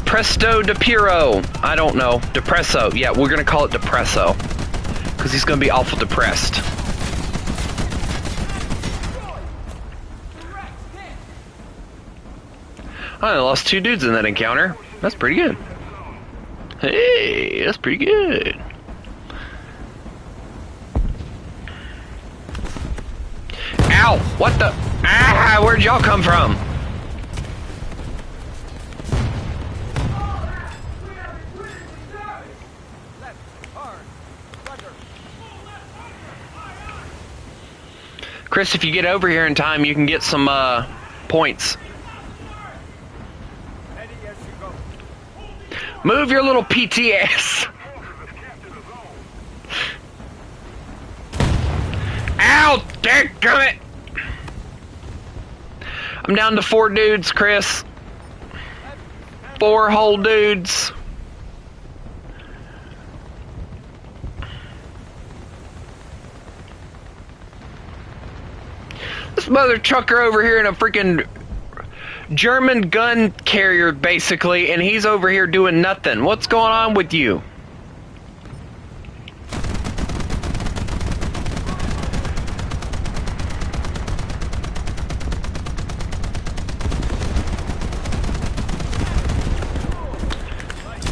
Presto de Piro. I don't know. Depresso. Yeah, we're gonna call it Depresso. Because he's gonna be awful depressed. I lost two dudes in that encounter. That's pretty good. Hey, that's pretty good. Ow! What the? Ah! Where'd y'all come from? Chris, if you get over here in time, you can get some points. Move your little PTS. Ow! Dadgummit! I'm down to 4 dudes, Chris. 4 whole dudes. This mother trucker over here in a freaking German gun carrier, basically, and he's over here doing nothing. What's going on with you?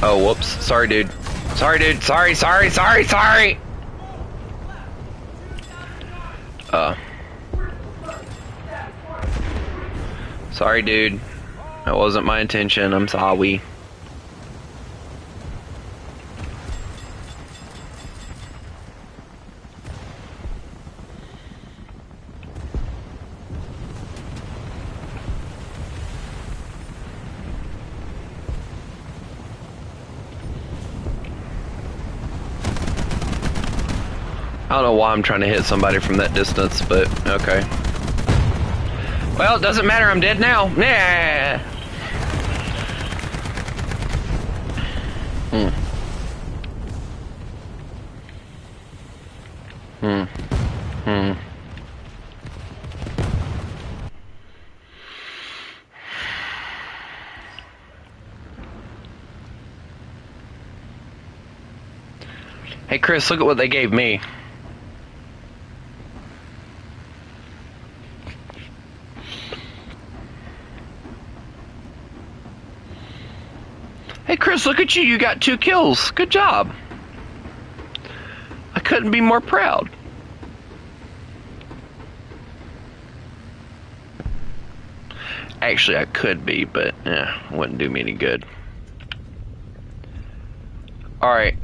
Oh, whoops. Sorry, dude. Sorry, dude. Sorry. Sorry, dude. That wasn't my intention. I'm sorry. I don't know why I'm trying to hit somebody from that distance, but okay. Well, it doesn't matter. I'm dead now. Nah. Hmm. Hmm. Hmm. Hey, Chris, look at what they gave me. Hey, Chris, look at you. You got 2 kills. Good job. I couldn't be more proud. Actually, I could be, but wouldn't do me any good. Alright,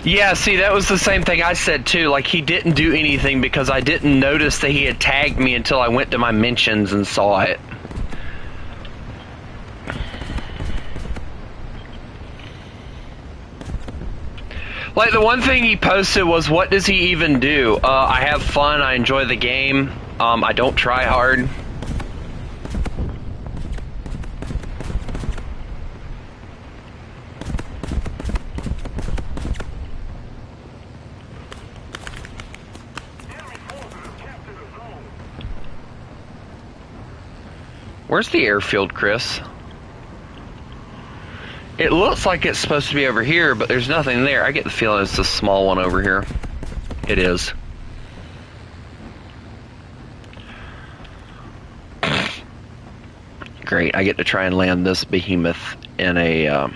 yeah, see, that was the same thing I said too. Like, he didn't do anything because I didn't notice that he had tagged me until I went to my mentions and saw it. Like, the one thing he posted was, what does he even do? I have fun, I enjoy the game, I don't try hard. Where's the airfield, Chris? It looks like it's supposed to be over here, but there's nothing there. I get the feeling it's a small one over here. It is. Great, I get to try and land this behemoth in a...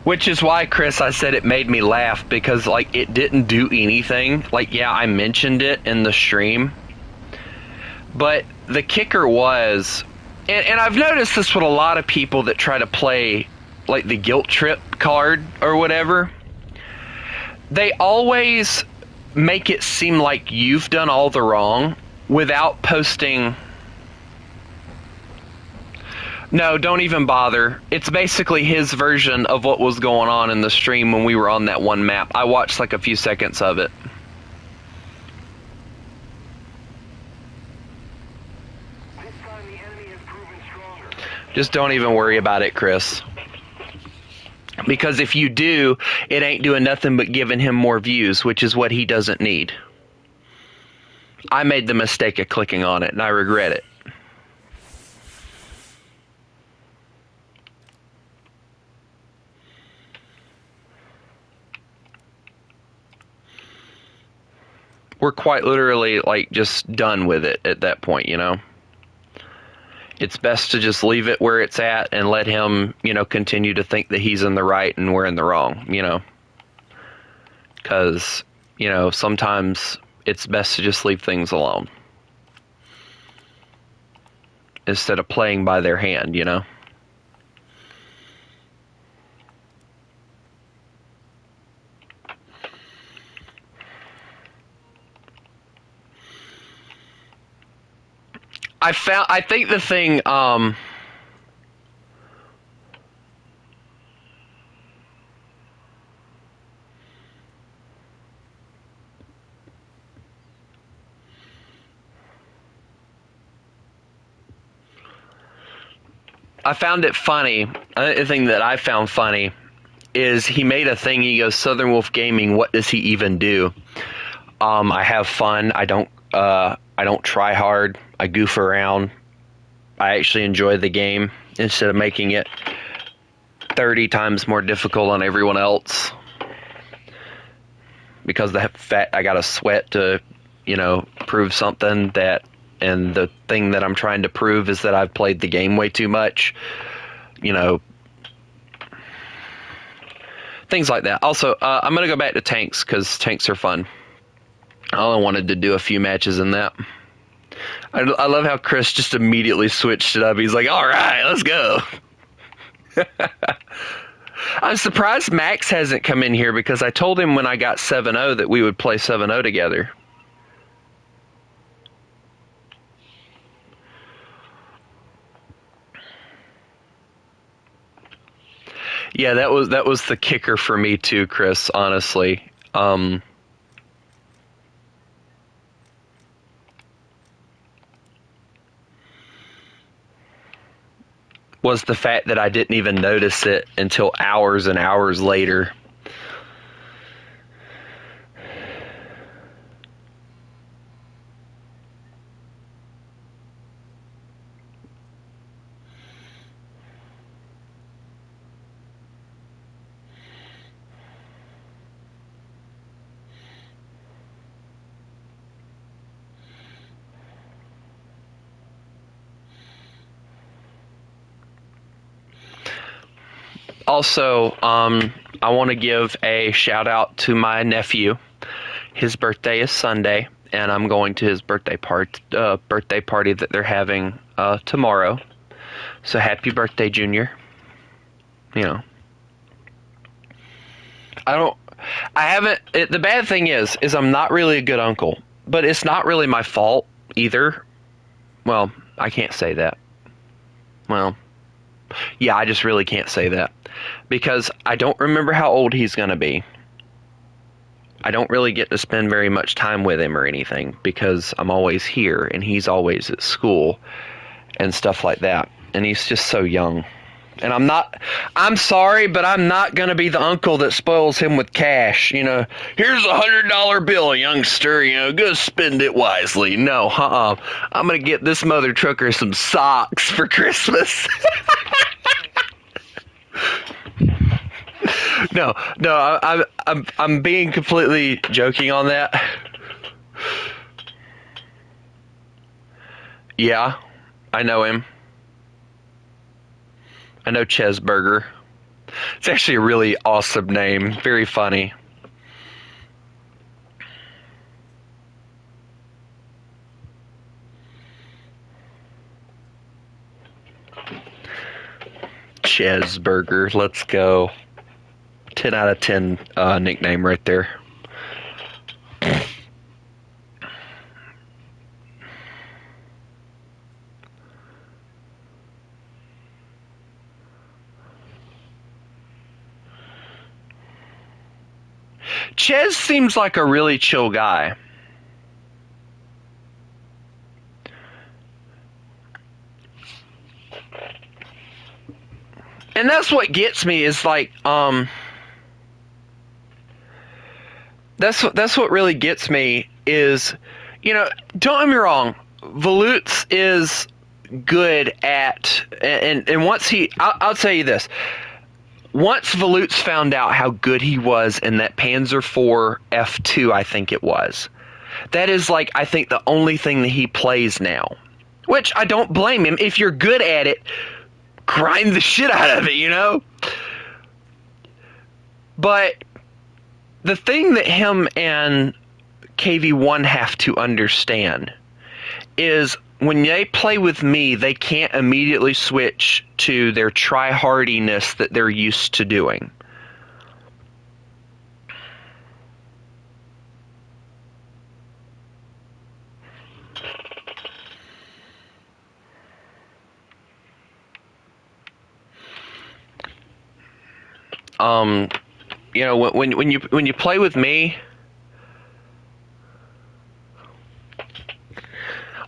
Which is why, Chris, I said it made me laugh, because, like, it didn't do anything. Like, yeah, I mentioned it in the stream. But the kicker was... And I've noticed this with a lot of people that try to play, like, the guilt trip card or whatever. They always make it seem like you've done all the wrong without posting... No, don't even bother. It's basically his version of what was going on in the stream when we were on that one map. I watched like a few seconds of it. This time the enemy has proven stronger. Just don't even worry about it, Chris. Because if you do, it ain't doing nothing but giving him more views, which is what he doesn't need. I made the mistake of clicking on it, and I regret it. We're quite literally, like, just done with it at that point, you know? It's best to just leave it where it's at and let him, you know, continue to think that he's in the right and we're in the wrong, you know? Because, you know, sometimes it's best to just leave things alone instead of playing by their hand, you know? I think the thing, I found it funny. The thing that I found funny is he made a thing. He goes, Southern Wolf Gaming, what does he even do? I have fun. I don't try hard. I goof around. I actually enjoy the game instead of making it 30 times more difficult on everyone else. Because the fact I got to sweat to, you know, prove something that, and the thing that I'm trying to prove is that I've played the game way too much. You know, things like that. Also, I'm going to go back to tanks because tanks are fun. I only wanted to do a few matches in that. I love how Chris just immediately switched it up. He's like, all right, let's go. I'm surprised Max hasn't come in here because I told him when I got 7-0 that we would play 7-0 together. Yeah, that was the kicker for me too, Chris, honestly. Was the fact that I didn't even notice it until hours and hours later. Also, I want to give a shout out to my nephew. His birthday is Sunday, and I'm going to his birthday party that they're having tomorrow. So happy birthday, Junior. You know, the bad thing is I'm not really a good uncle, but it's not really my fault either. Well, I can't say that. Well, yeah, I just really can't say that because I don't remember how old he's going to be. I don't really get to spend very much time with him or anything because I'm always here and he's always at school and stuff like that. And he's just so young. And I'm sorry, but I'm not going to be the uncle that spoils him with cash. You know, here's $100 bill, youngster, go spend it wisely. No, I'm going to get this mother trucker some socks for Christmas. No, I'm being completely joking on that. Yeah, I know him. I know Chesburger. It's actually a really awesome name. Very funny. Chesburger. Let's go. 10 out of 10 nickname right there. Ches seems like a really chill guy. And that's what gets me is like, that's what really gets me is, don't get me wrong, Volutz is good at, and once I'll tell you this, once Volutz found out how good he was in that Panzer IV F2, I think it was, that is like, I think the only thing that he plays now, which I don't blame him. If you're good at it, grind the shit out of it, But the thing that him and KV1 have to understand is when they play with me, they can't immediately switch to their try-hardiness that they're used to doing. When you play with me,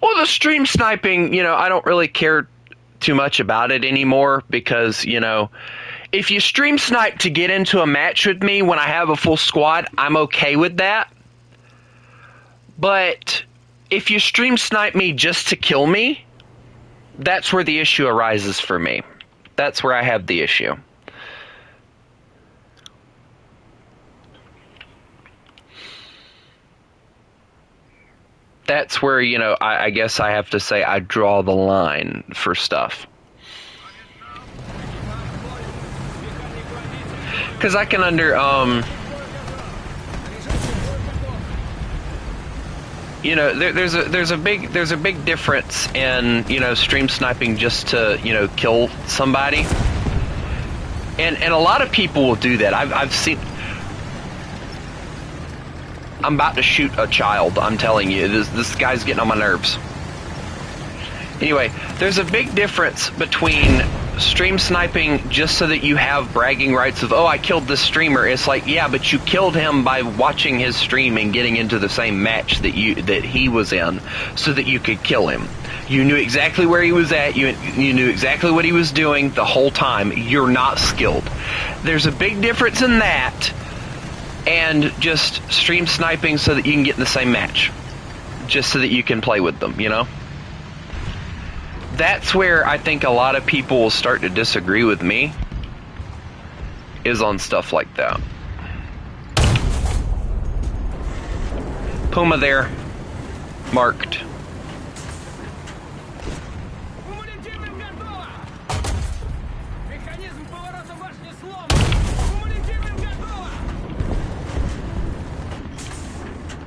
well, the stream sniping, I don't really care too much about it anymore because, if you stream snipe to get into a match with me when I have a full squad, I'm okay with that. But if you stream snipe me just to kill me, that's where the issue arises for me. That's where I have the issue. That's where, I guess I have to say I draw the line for stuff. Because I can there's a big difference in, stream sniping just to, kill somebody. And a lot of people will do that. I've seen. I'm about to shoot a child. I'm telling you, this guy's getting on my nerves. Anyway, there's a big difference between stream sniping just so that you have bragging rights of, oh, I killed this streamer. It's like, yeah, but you killed him by watching his stream and getting into the same match that he was in, so that you could kill him. You knew exactly where he was at. You knew exactly what he was doing the whole time. You're not skilled. There's a big difference in that and just stream sniping so that you can get in the same match, just so that you can play with them, you know? That's where I think a lot of people will start to disagree with me, is on stuff like that. Puma there, marked.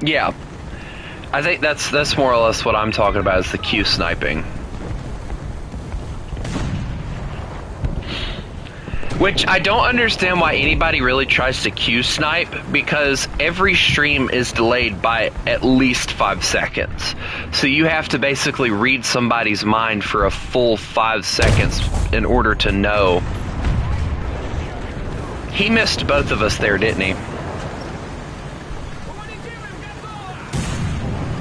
Yeah, I think that's more or less what I'm talking about, is the Q sniping. Which I don't understand why anybody really tries to Q snipe, because every stream is delayed by at least 5 seconds. So you have to basically read somebody's mind for a full 5 seconds in order to know. He missed both of us there, didn't he?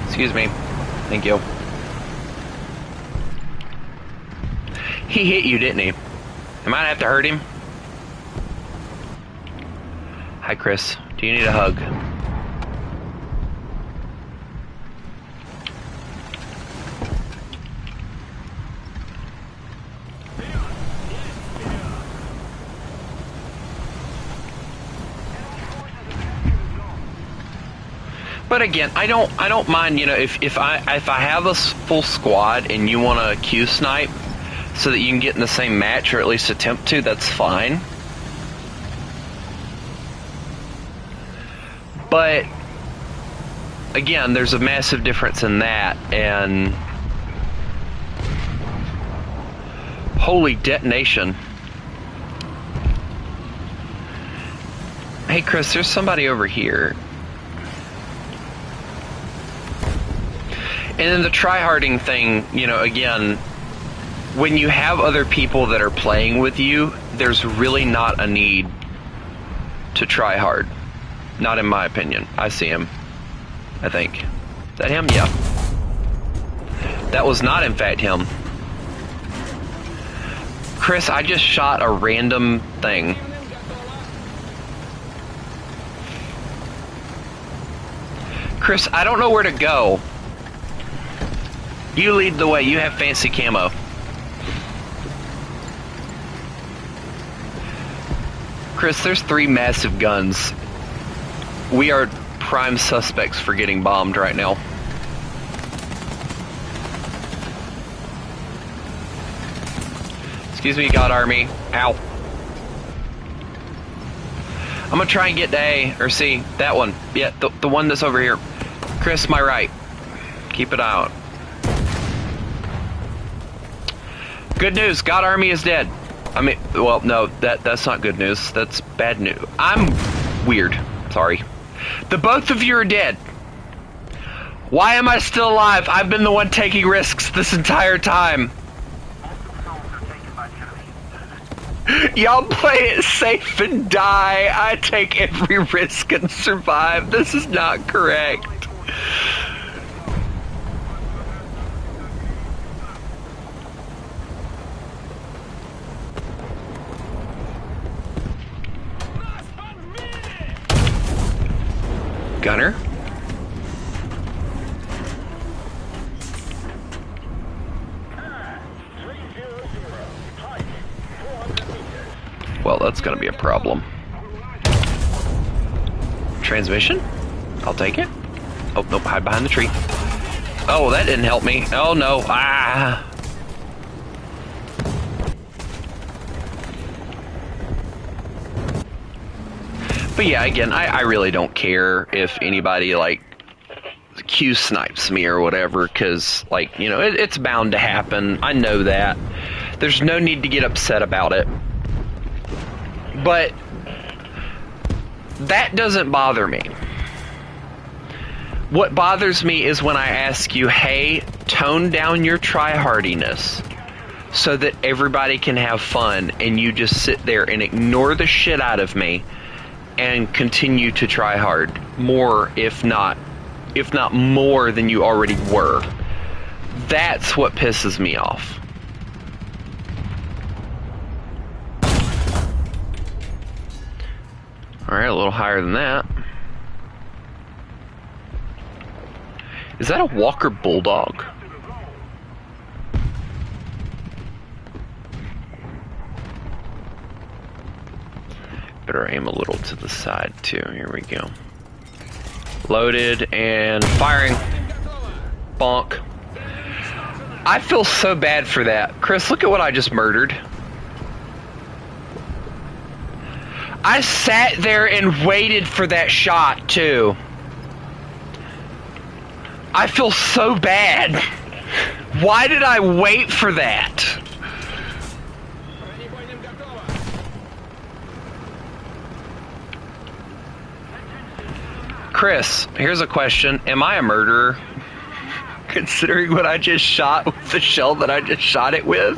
Excuse me. Thank you. He hit you, didn't he? I might have to hurt him. Hi, Chris. Do you need a hug? But again, I don't mind, you know, if I have a full squad and you want to Q snipe so that you can get in the same match, or at least attempt to, that's fine. But again, there's a massive difference in that and holy detonation. Hey Chris, there's somebody over here. And then the tryharding thing, you know, again, when you have other people that are playing with you, there's really not a need to try hard. Not in my opinion. I see him. I think. Is that him? Yeah. That was not, in fact, him. Chris, I just shot a random thing. Chris, I don't know where to go. You lead the way. You have fancy camo. Chris, there's 3 massive guns. We are prime suspects for getting bombed right now. Excuse me, God Army. Ow. I'm gonna try and get to A, or C. That one. Yeah, the one that's over here. Chris, my right. Keep it out. Good news, God Army is dead. I mean, well, no, that's not good news. That's bad news. I'm weird. Sorry. The both of you are dead. Why am I still alive? I've been the one taking risks this entire time. Y'all play it safe and die. I take every risk and survive. This is not correct. Gunner? Well, that's gonna be a problem. Transmission? I'll take it. Oh, nope, hide behind the tree. Oh, that didn't help me. Oh, no. Ah! But yeah, again, I really don't care if anybody, like, Q snipes me or whatever, because, like, you know, it's bound to happen. I know that. There's no need to get upset about it. But that doesn't bother me. What bothers me is when I ask you, hey, tone down your try-hardiness so that everybody can have fun, and you just sit there and ignore the shit out of me and continue to try hard more, if not more than you already were. That's what pisses me off. Alright, a little higher than that. Is that a Walker Bulldog? Better aim a little to the side too. Here we go. Loaded and firing. Bonk. I feel so bad for that. Chris, look at what I just murdered. I sat there and waited for that shot too. I feel so bad. Why did I wait for that? Chris, here's a question. Am I a murderer? Considering what I just shot with the shell that I just shot it with,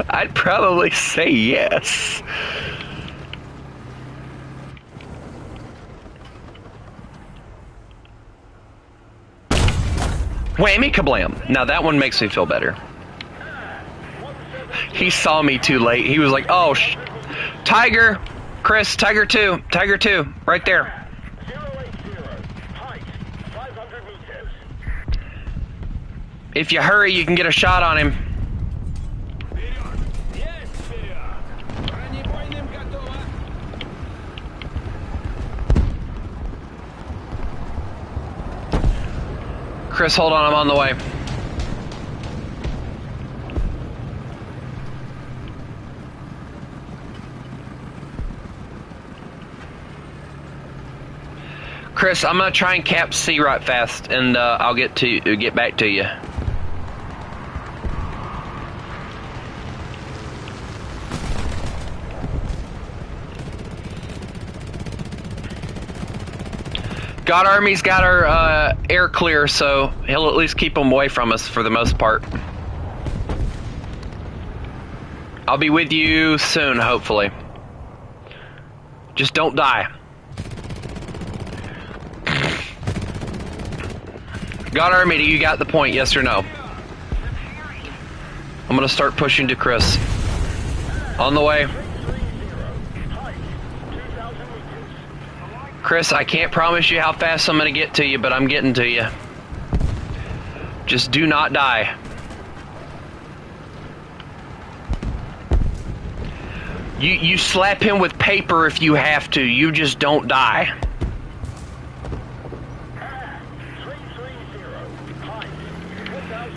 I'd probably say yes. Whammy kablam. Now that one makes me feel better. He saw me too late. He was like, oh, Tiger. Chris, Tiger 2. Tiger 2. Right there. If you hurry, you can get a shot on him. Chris, hold on, I'm on the way. Chris, I'm gonna try and cap C right fast, and I'll get back to you. God Army's got our air clear, so he'll at least keep them away from us for the most part. I'll be with you soon, hopefully. Just don't die. God Army, do you got the point, yes or no? I'm gonna start pushing to Chris. On the way. Chris, I can't promise you how fast I'm gonna get to you, but I'm getting to you. Just do not die. You slap him with paper if you have to. You just don't die.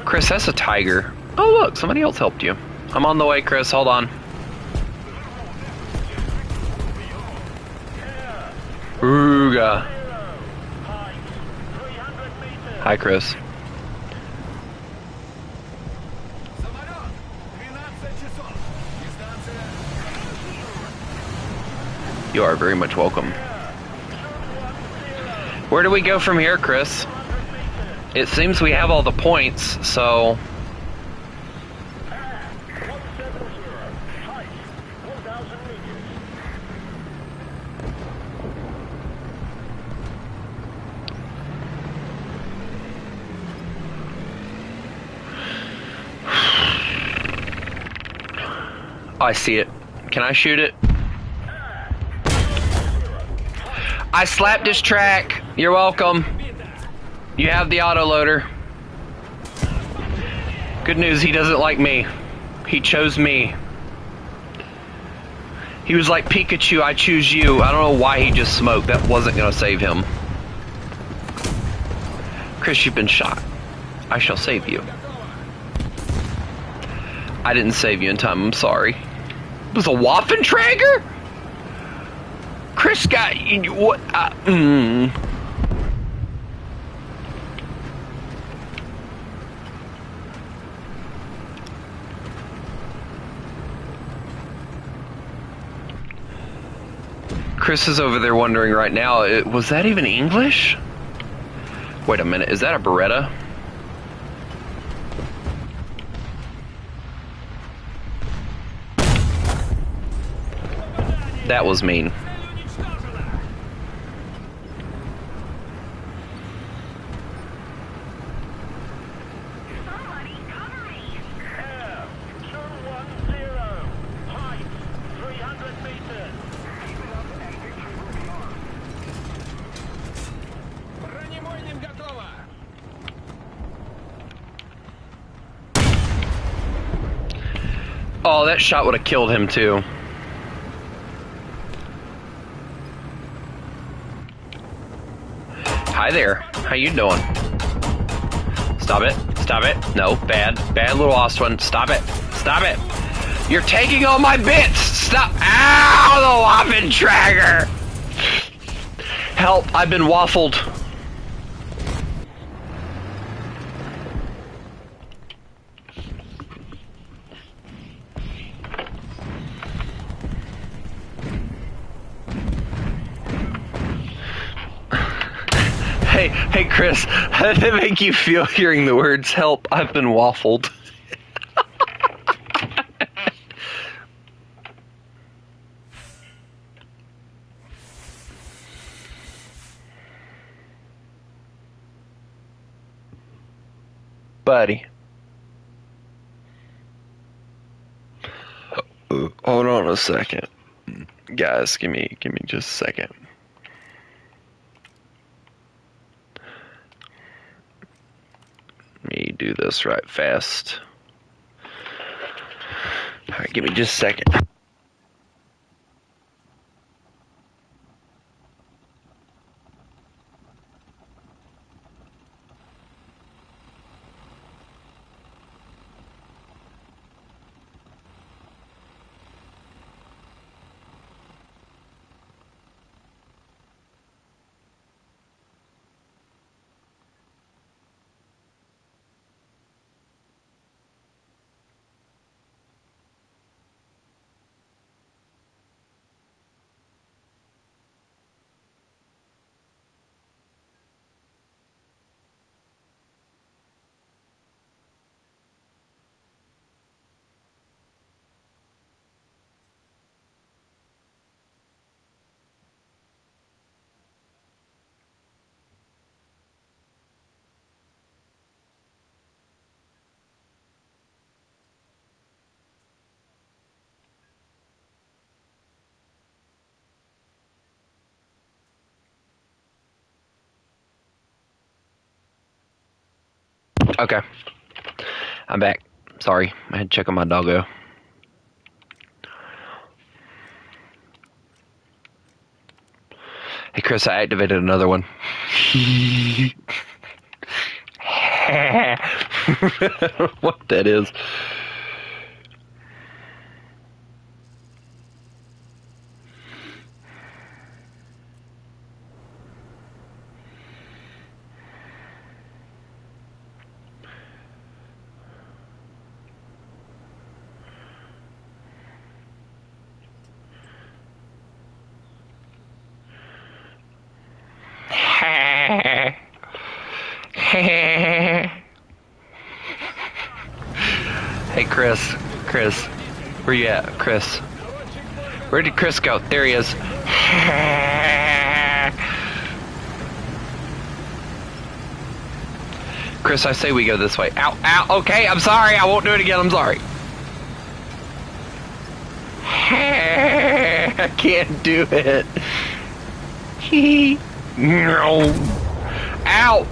Chris, that's a Tiger. Oh look, somebody else helped you. I'm on the way, Chris. Hold on. Ooga. Hi, Chris. You are very much welcome. Where do we go from here, Chris? It seems we have all the points, so... I see it. Can I shoot it? I slapped his track. You're welcome. You have the autoloader. Good news, he doesn't like me. He chose me. He was like, Pikachu, I choose you. I don't know why he just smoked. That wasn't gonna save him. Chris, you've been shot. I shall save you. I didn't save you in time, I'm sorry. It was a Waffentrager? Chris got what? Chris is over there wondering right now, was that even English? Wait a minute, is that a Beretta? That was mean. Somebody cover me! Air 210. Height 300 meters. Keep it up and victory will be ours. Бронемойным готово! Oh, that shot would have killed him too. Hi there. How you doing? Stop it. Stop it. No, bad. Bad little lost one. Stop it. Stop it. You're taking all my bits. Stop. Ow, the Waffentrager. Help, I've been waffled. Hey Chris, how did it make you feel hearing the words help, I've been waffled? Buddy. Hold on a second. Guys, give me just a second. Let me do this right fast. Alright, give me just a second. Okay. I'm back. Sorry, I had to check on my doggo. Hey Chris, I activated another one. What that is. Hey Chris, where you at, Chris? Where did Chris go? There he is. Chris, I say we go this way. Ow, ow, okay, I'm sorry, I won't do it again, I'm sorry. I can't do it. No. Ow!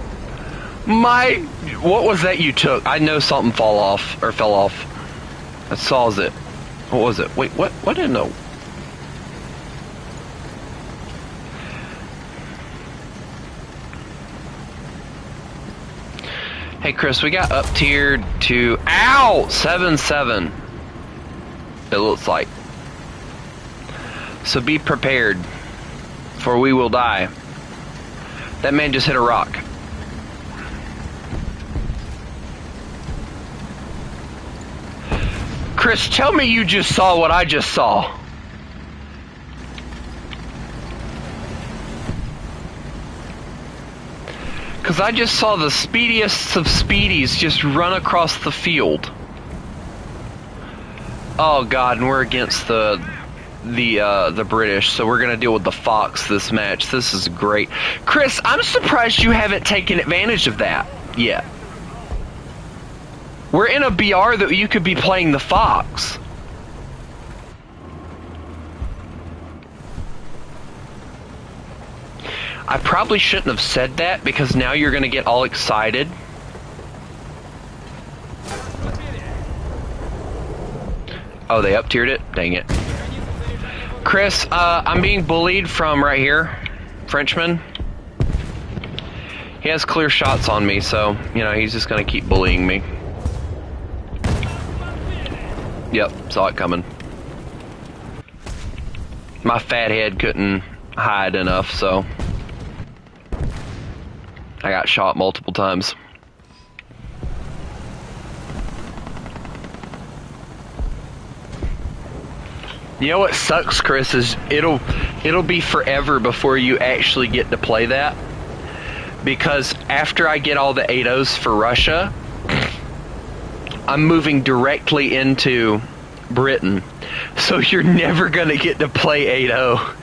What was that you took? I know something fell off. I saw it. What was it? Wait, what? What didn't know? Hey Chris, we got up tiered to, ow! 7-7. It looks like. So be prepared, for we will die. That man just hit a rock. Chris, tell me you just saw what I just saw. Because I just saw the speediest of speedies just run across the field. Oh god, and we're against the British, so we're gonna deal with the Fox this match. This is great. Chris, I'm surprised you haven't taken advantage of that yet. We're in a BR that you could be playing the Fox. I probably shouldn't have said that because now you're gonna get all excited. Oh, they up-tiered it? Dang it. Chris, I'm being bullied from right here. Frenchman. He has clear shots on me, so, you know, he's just gonna keep bullying me. Yep, saw it coming. My fat head couldn't hide enough, so I got shot multiple times. You know what sucks, Chris, is it'll be forever before you actually get to play that. Because after I get all the 8-0s for Russia, I'm moving directly into Britain. So you're never gonna get to play 8-0.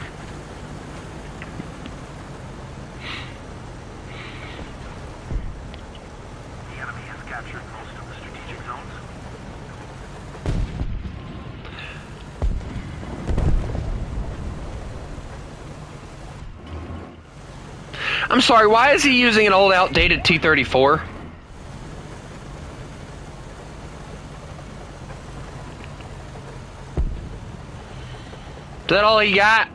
I'm sorry, why is he using an old outdated T-34? Is that all he got?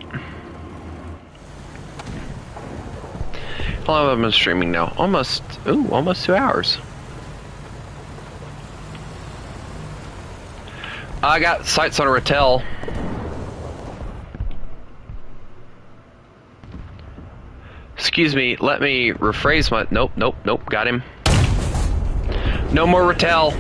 How long have I been streaming now? Almost 2 hours. I got sights on a Ratel. Excuse me, let me rephrase my... Nope, got him. No more Ratel.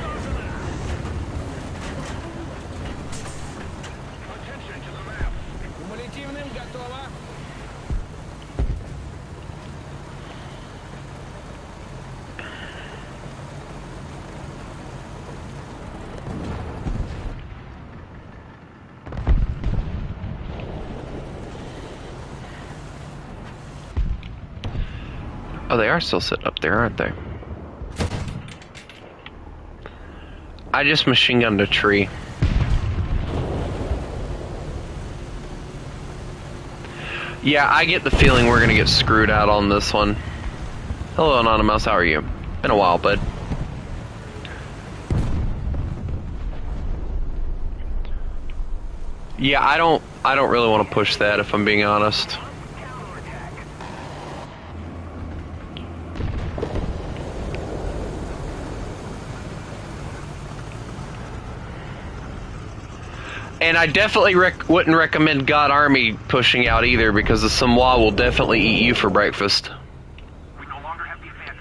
Oh, they are still sitting up there, aren't they? I just machine gunned a tree. Yeah, I get the feeling we're gonna get screwed out on this one. Hello, Anonymous, how are you? Been a while, bud. Yeah, I don't really want to push that, if I'm being honest. And I definitely wouldn't recommend God Army pushing out either, because the Samoa will definitely eat you for breakfast. We no longer have the advantage.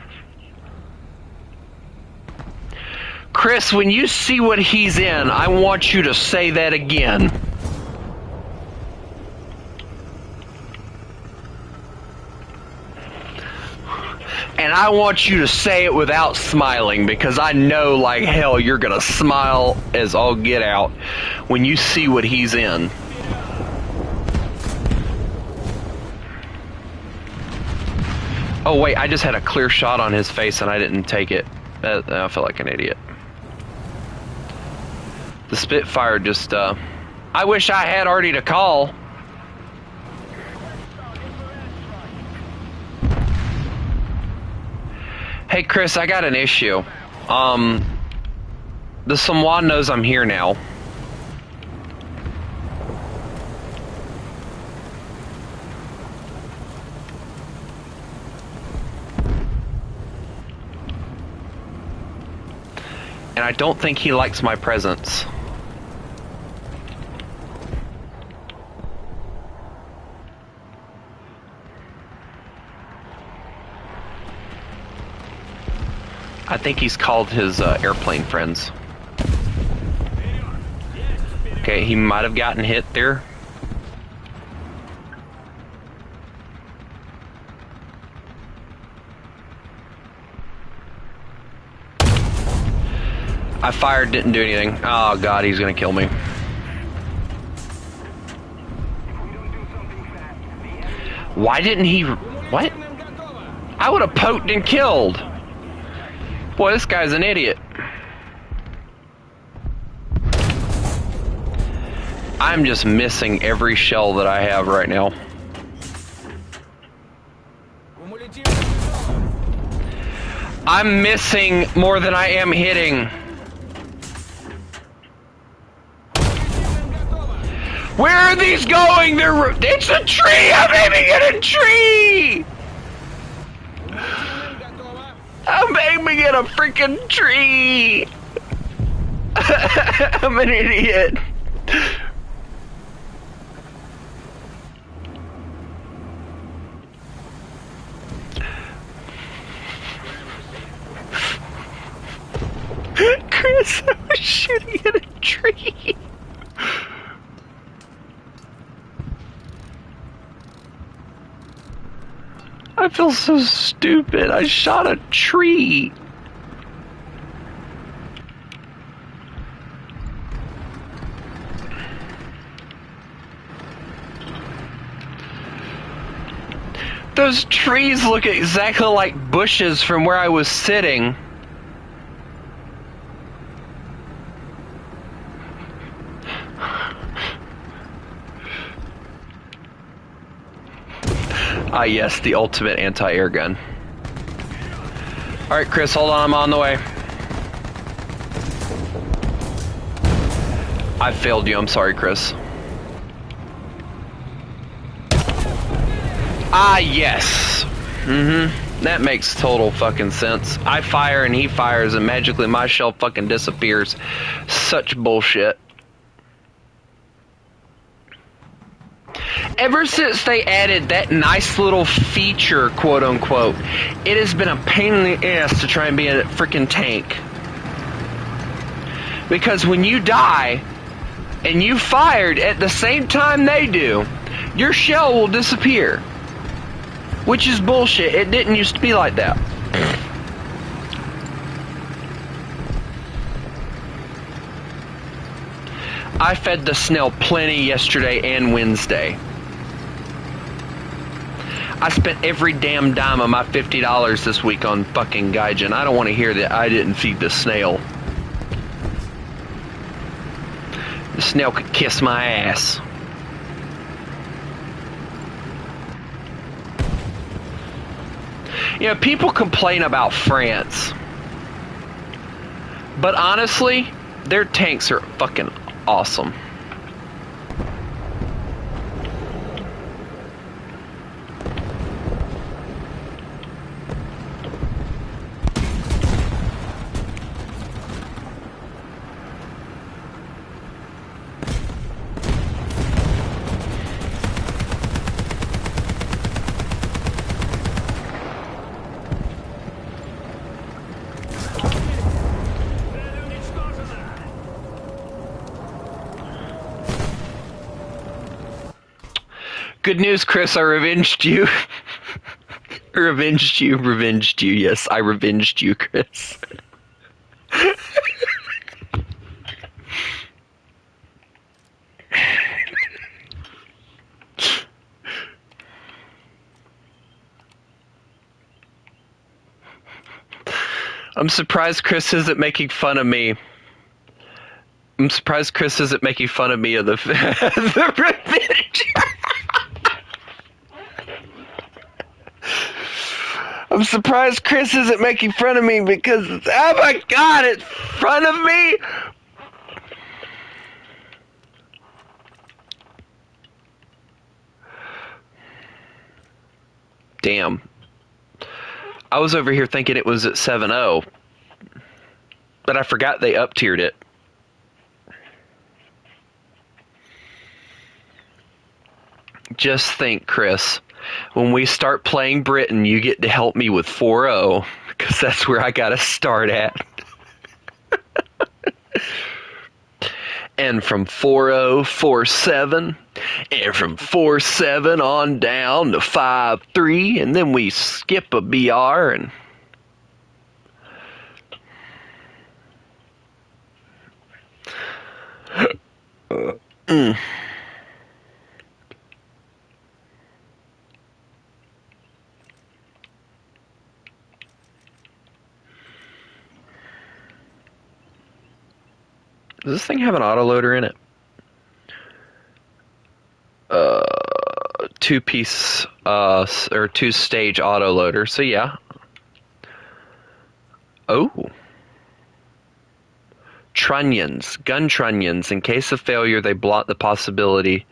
Chris, when you see what he's in, I want you to say that again. And I want you to say it without smiling, because I know like hell you're gonna smile as all get out when you see what he's in. Oh wait, I just had a clear shot on his face and I didn't take it. I felt like an idiot. The Spitfire just, I wish I had already to call. Hey Chris, I got an issue. The Samoa knows I'm here now. And I don't think he likes my presence. I think he's called his airplane friends. Okay, he might have gotten hit there. I fired, didn't do anything. Oh god, he's gonna kill me. Why didn't he... What? I would have poked and killed. Boy, this guy's an idiot. I'm just missing every shell that I have right now. I'm missing more than I am hitting. Where are these going? It's a tree! I'm aiming at a tree! I'm aiming at a freaking tree! I'm an idiot. Chris, I was shooting at a tree. I feel so stupid. I shot a tree. Those trees look exactly like bushes from where I was sitting. Ah, yes, the ultimate anti-air gun. Alright, Chris, hold on, I'm on the way. I failed you, I'm sorry, Chris. Ah, yes. That makes total fucking sense. I fire and he fires and magically my shell fucking disappears. Such bullshit. Ever since they added that nice little feature, quote unquote, it has been a pain in the ass to try and be a freaking tank. Because when you die and you fired at the same time they do, your shell will disappear. Which is bullshit. It didn't used to be like that. I fed the snail plenty yesterday and Wednesday. I spent every damn dime of my $50 this week on fucking Gaijin. I don't want to hear that I didn't feed the snail. The snail could kiss my ass. You know, people complain about France. But honestly, their tanks are fucking awesome. Good news, Chris, I revenged you. Revenged you. Yes, I revenged you, Chris. I'm surprised Chris isn't making fun of me. I'm surprised Chris isn't making fun of me of the revenge. I'm surprised Chris isn't making fun of me because, oh my god, it's in front of me! Damn. I was over here thinking it was at 7-0, but I forgot they up-tiered it. Just think, Chris, when we start playing Britain, you get to help me with 4-0, because that's where I gotta start at. And from 4-0, 4-7, and from 4-7 on down to 5-3, and then we skip a BR and... Mm. Does this thing have an autoloader in it? Two-piece or two-stage autoloader. So yeah. Oh. Trunnions, gun trunnions. In case of failure, they block the possibility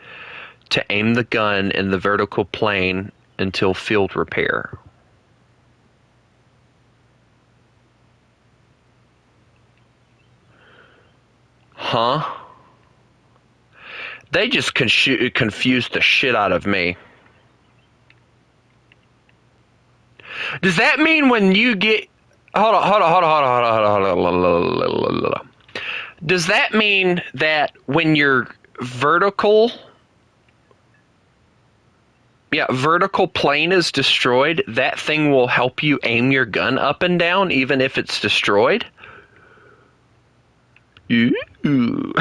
to aim the gun in the vertical plane until field repair. Huh? They just confused the shit out of me. Does that mean when you get... Hold on. Does that mean that when your vertical plane is destroyed, that thing will help you aim your gun up and down even if it's destroyed? Ooh.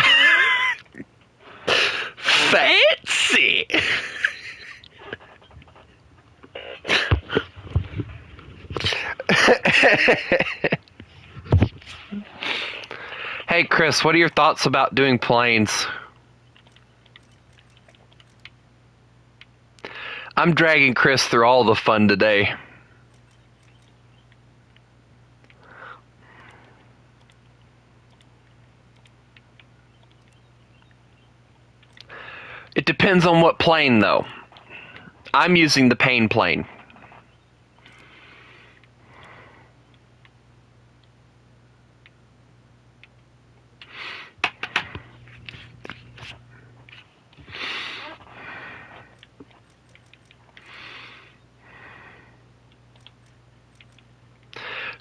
Fancy! Hey Chris, what are your thoughts about doing planes? I'm dragging Chris through all the fun today. It depends on what plane, though. I'm using the pain plane.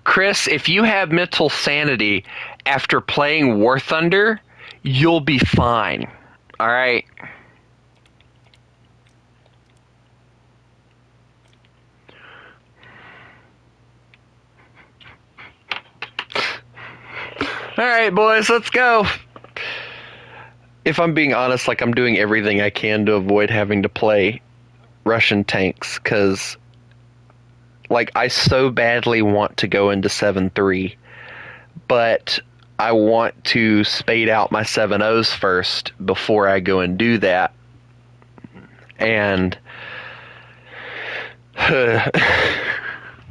Chris, if you have mental sanity after playing War Thunder, you'll be fine. Alright? Alright, boys, let's go. If I'm being honest, like, I'm doing everything I can to avoid having to play Russian tanks, because, like, I so badly want to go into 7-3, but I want to spade out my 7-0s first before I go and do that. And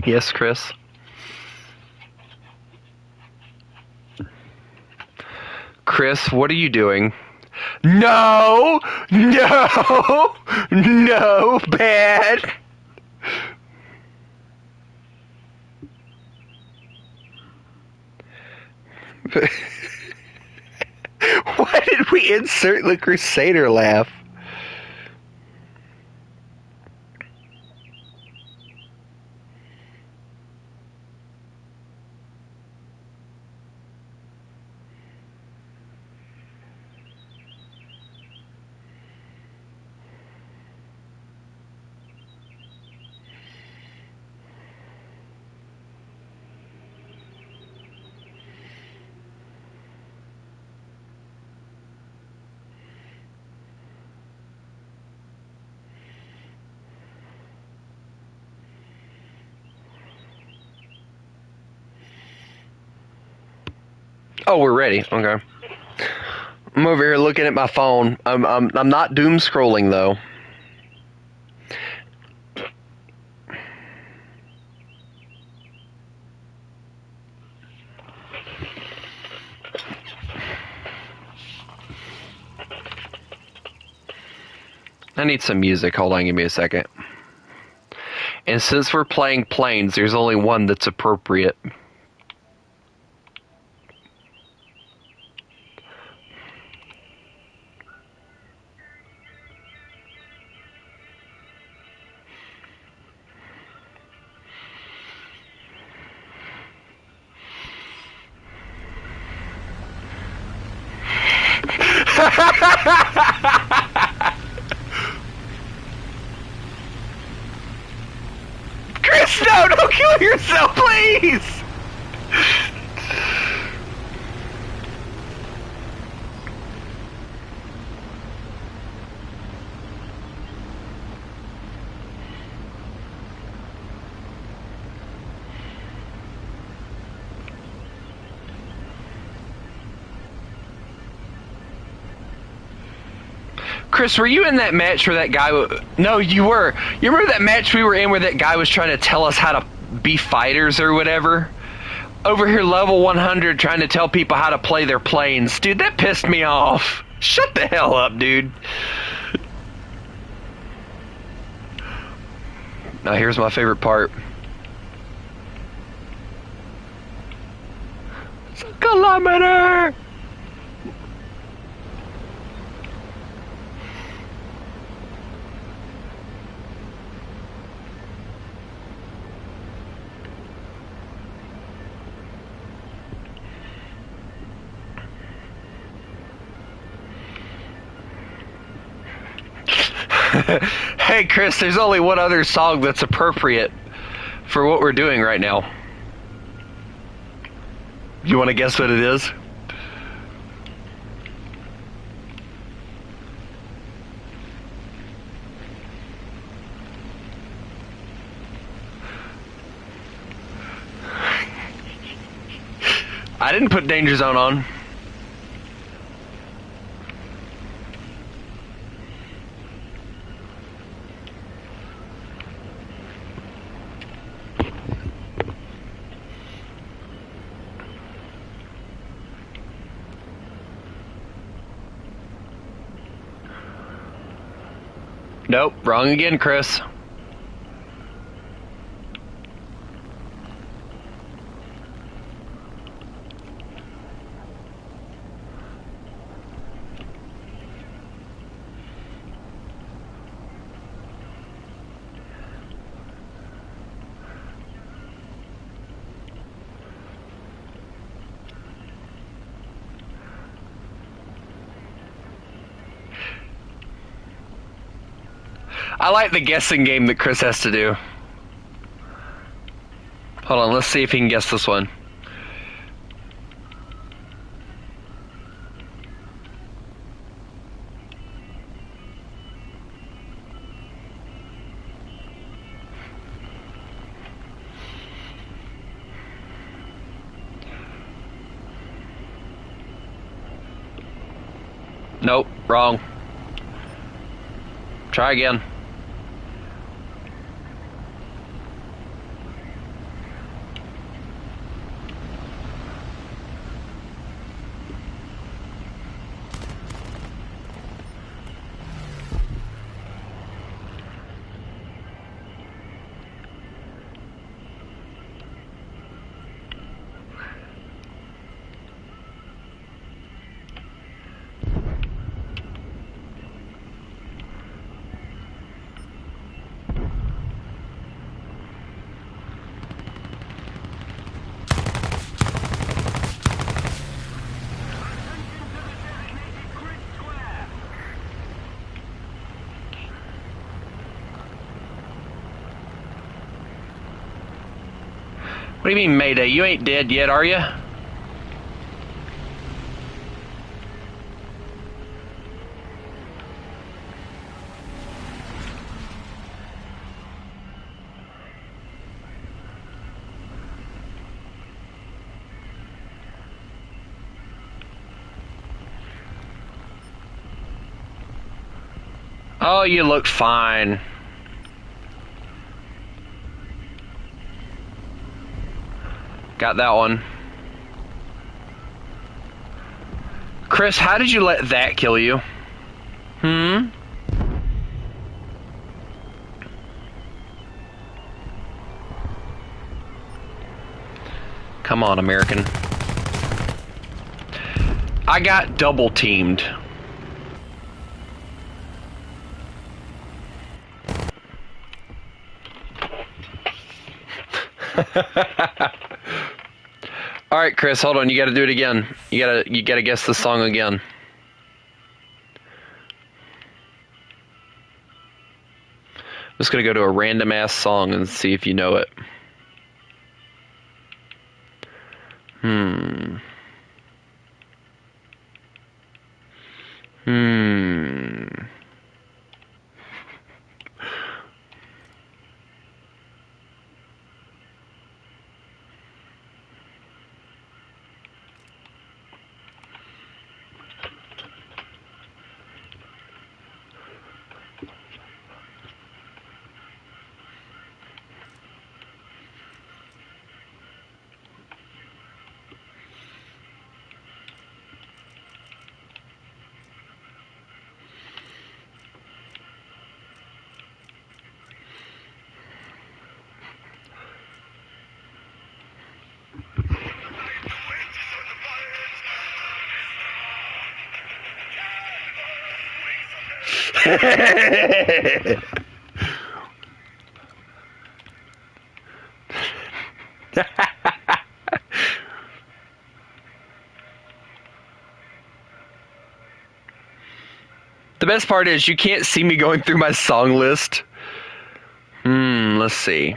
yes, Chris. Chris, what are you doing? No, bad. Why did we insert the Crusader laugh? Oh, we're ready. Okay. I'm over here looking at my phone. I'm not doom scrolling though. I need some music. Hold on, give me a second. And since we're playing planes, there's only one that's appropriate. Chris, no, don't kill yourself, please! Chris, were you in that match where that guy... No, you were. You remember that match we were in where that guy was trying to tell us how to be fighters or whatever? Over here, level 100, trying to tell people how to play their planes. Dude, that pissed me off. Shut the hell up, dude. Now, here's my favorite part. It's a kilometer! Hey, Chris, there's only one other song that's appropriate for what we're doing right now. You want to guess what it is? I didn't put Danger Zone on. Nope, wrong again, Chris. I like the guessing game that Chris has to do. Hold on, let's see if he can guess this one. Nope, wrong. Try again. What do you mean, Mayday? You ain't dead yet, are you? Oh, you look fine. Got that one. Chris, how did you let that kill you? Hmm? Come on, American. I got double teamed. All right, Chris, hold on. You got to do it again. You gotta guess the song again. I'm just gonna go to a random ass song and see if you know it. The best part is you can't see me going through my song list. Let's see.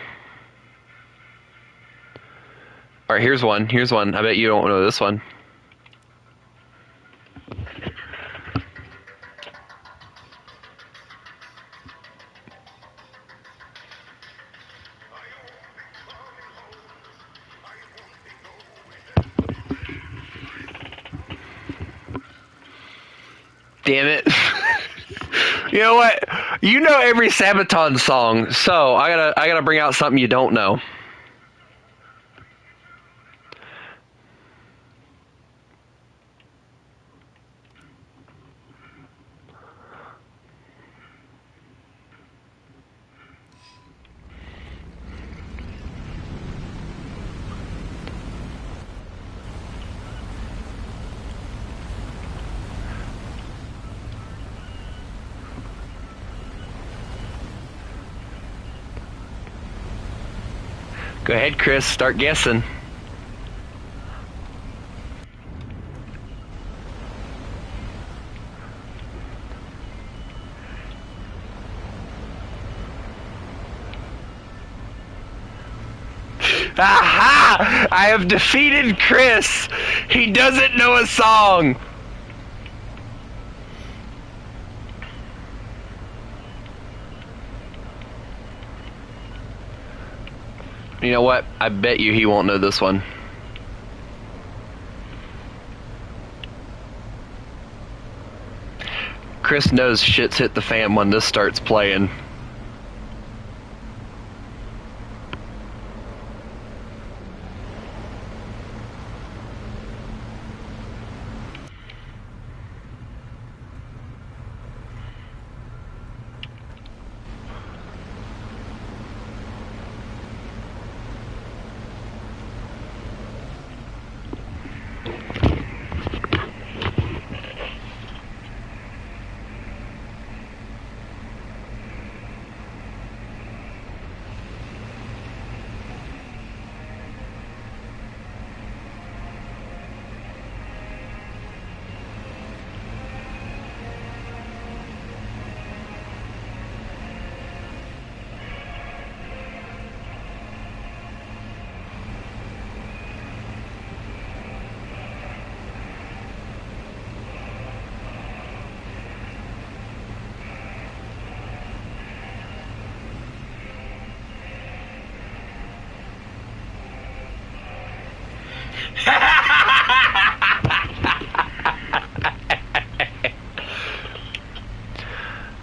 Alright, here's one. Here's one. I bet you don't know this one. Damn it. You know what? You know every Sabaton song, so I gotta bring out something you don't know. Go ahead, Chris. Start guessing. Aha! I have defeated Chris. He doesn't know a song. You know what? I bet you he won't know this one. Chris knows shit's hit the fan when this starts playing.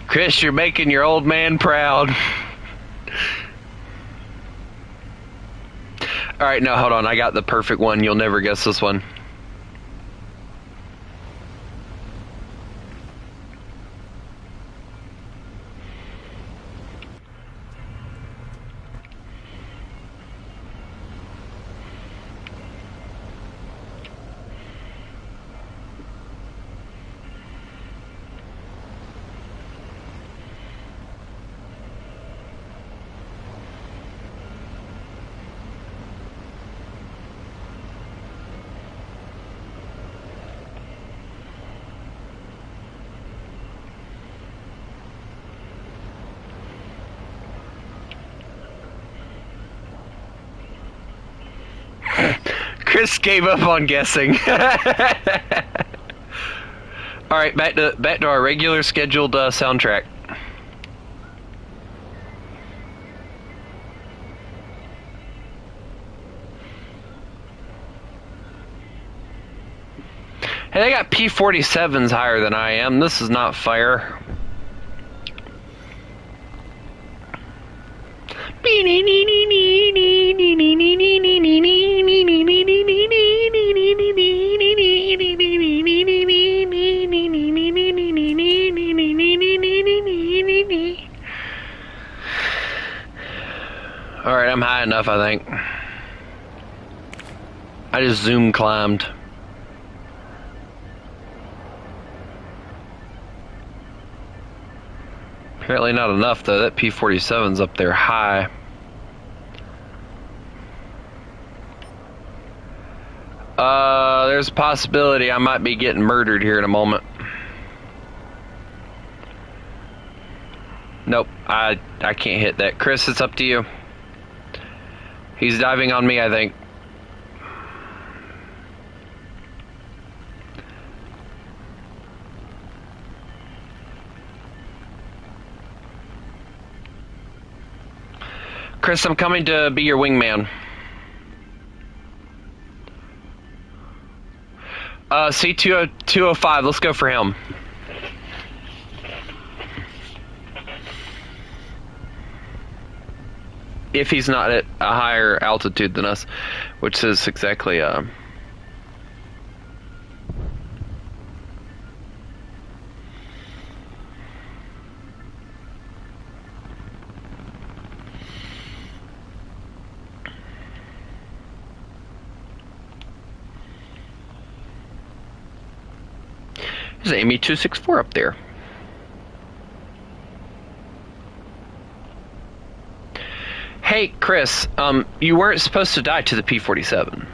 Chris, you're making your old man proud. Alright, no, hold on. I got the perfect one. You'll never guess this one. Chris gave up on guessing. Alright, back to our regular scheduled soundtrack. Hey, they got P-47s higher than I am. This is not fair. Alright, I'm high enough, I think. I just zoom climbed. Apparently not enough, though. That P-47's up there high. There's a possibility I might be getting murdered here in a moment. Nope, I can't hit that. Chris, it's up to you. He's diving on me, I think. Chris, I'm coming to be your wingman. C-205, let's go for him. If he's not at a higher altitude than us, which is exactly, there's an ME-264 up there. Hey, Chris, you weren't supposed to die to the P-47.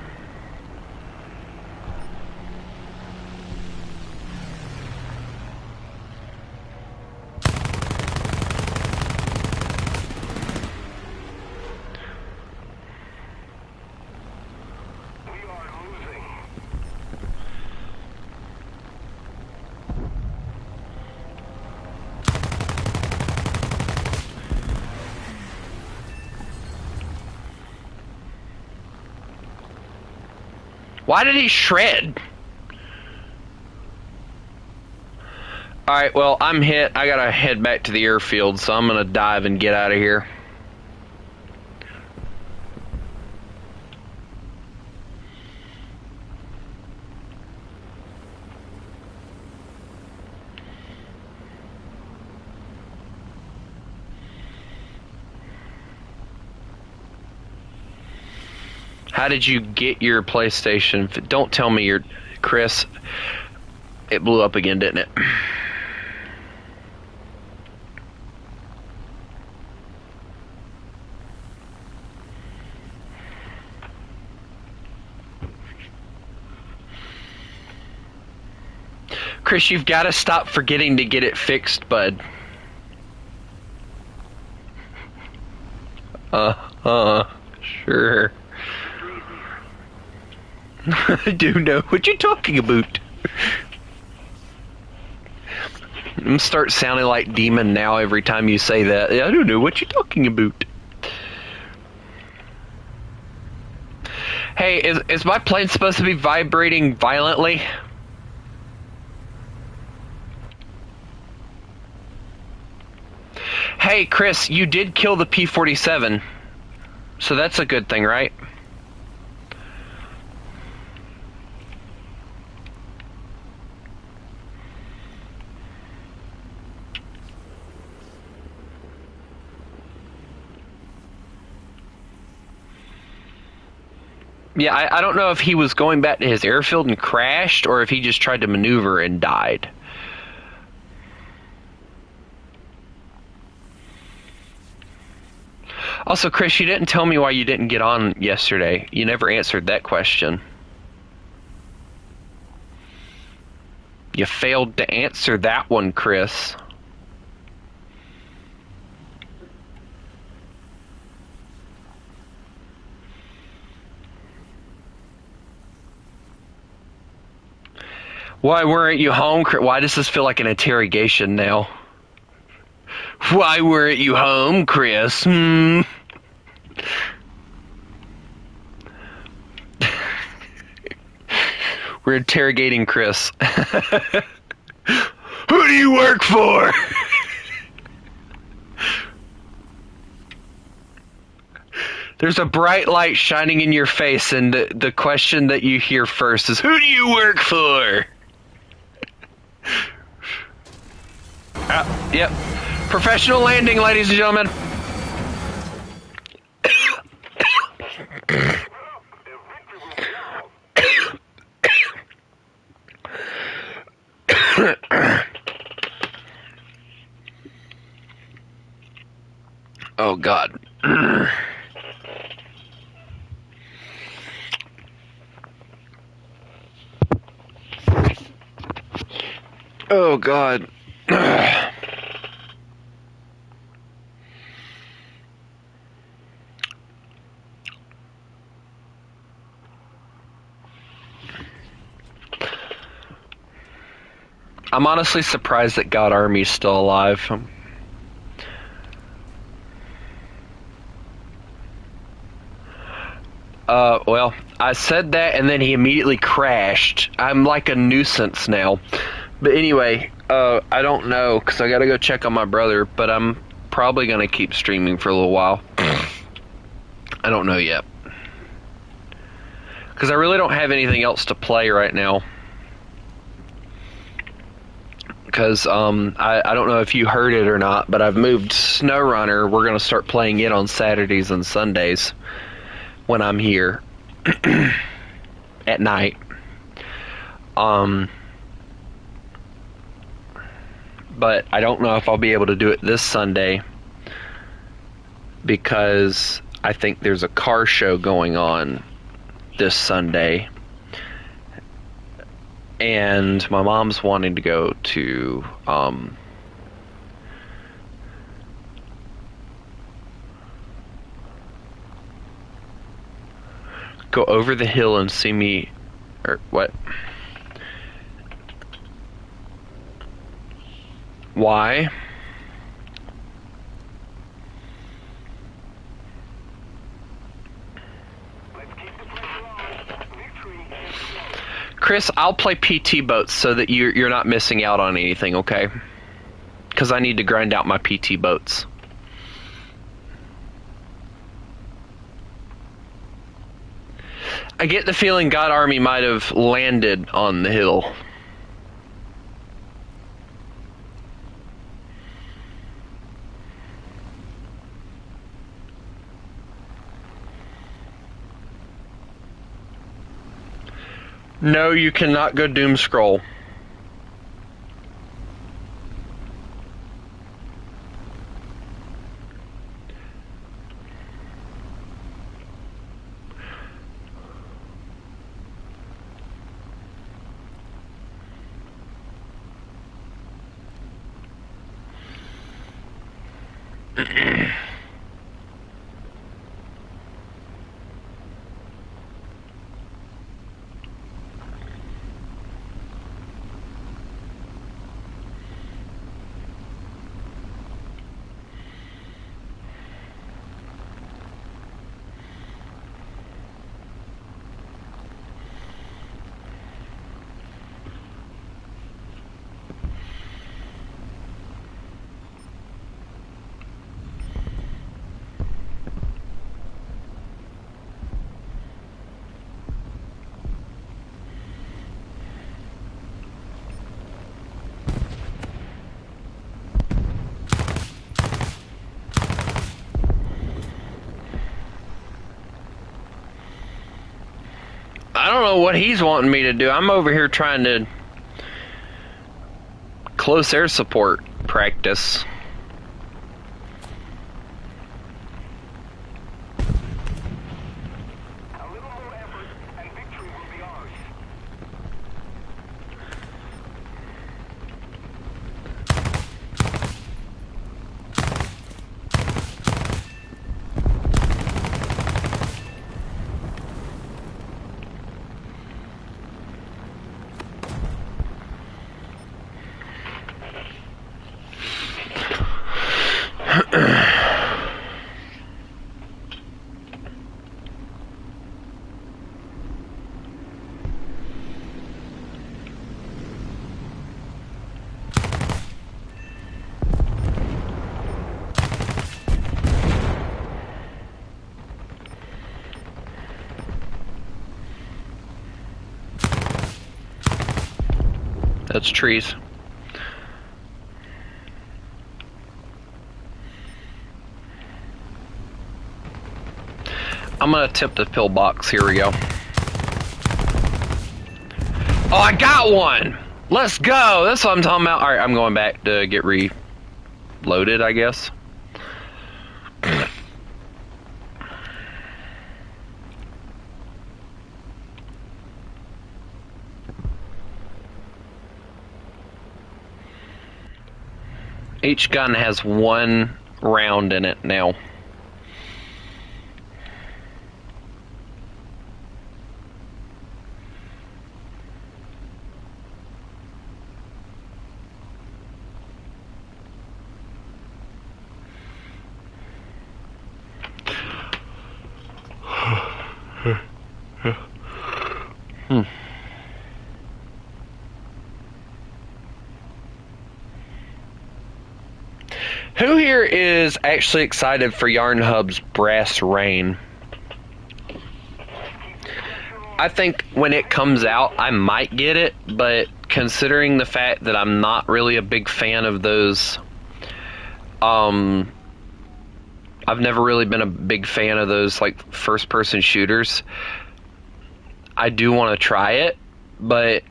Why did he shred? Alright, well, I'm hit. I gotta head back to the airfield, so I'm gonna dive and get out of here. How did you get your PlayStation? Don't tell me you're... Chris, it blew up again, didn't it? Chris, you've got to stop forgetting to get it fixed, bud. Sure. I do know what you're talking about. I'm gonna start sounding like Demon now every time you say that. I don't know what you're talking about. Hey, is my plane supposed to be vibrating violently? Hey, Chris, you did kill the P-47, so that's a good thing, right? Yeah, I don't know if he was going back to his airfield and crashed, or if he just tried to maneuver and died. Also, Chris, you didn't tell me why you didn't get on yesterday. You never answered that question. You failed to answer that one, Chris. Why weren't you home? Why does this feel like an interrogation now? Why weren't you home, Chris? We're interrogating Chris. Who do you work for? There's a bright light shining in your face, and the question that you hear first is, who do you work for? Yep. Professional landing, ladies and gentlemen. God. Oh, God. I'm honestly surprised that God Army's still alive. Well, I said that and then he immediately crashed. I'm like a nuisance now. But anyway, I don't know because I gotta go check on my brother, but I'm probably gonna keep streaming for a little while. I don't know yet. Because I really don't have anything else to play right now. Because I don't know if you heard it or not, but I've moved SnowRunner. We're going to start playing it on Saturdays and Sundays when I'm here at night. But I don't know if I'll be able to do it this Sunday because I think there's a car show going on this Sunday. And my mom's wanting to go to go over the hill and see me, or what? Why? Chris, I'll play PT boats so that you're not missing out on anything, okay? Because I need to grind out my PT boats. I get the feeling God Army might have landed on the hill. No, you cannot go doom scroll. I don't know what he's wanting me to do. I'm over here trying to close air support practice. A little more effort and victory will be ours. That's trees. I'm gonna tip the pillbox. Here we go. Oh, I got one! Let's go! That's what I'm talking about. Alright, I'm going back to get reloaded, I guess. Each gun has 1 round in it now. Who here is actually excited for Yarn Hub's Brass Rain? I think when it comes out, I might get it, but considering the fact that I'm not really a big fan of those, I've never really been a big fan of those like first-person shooters. I do want to try it, but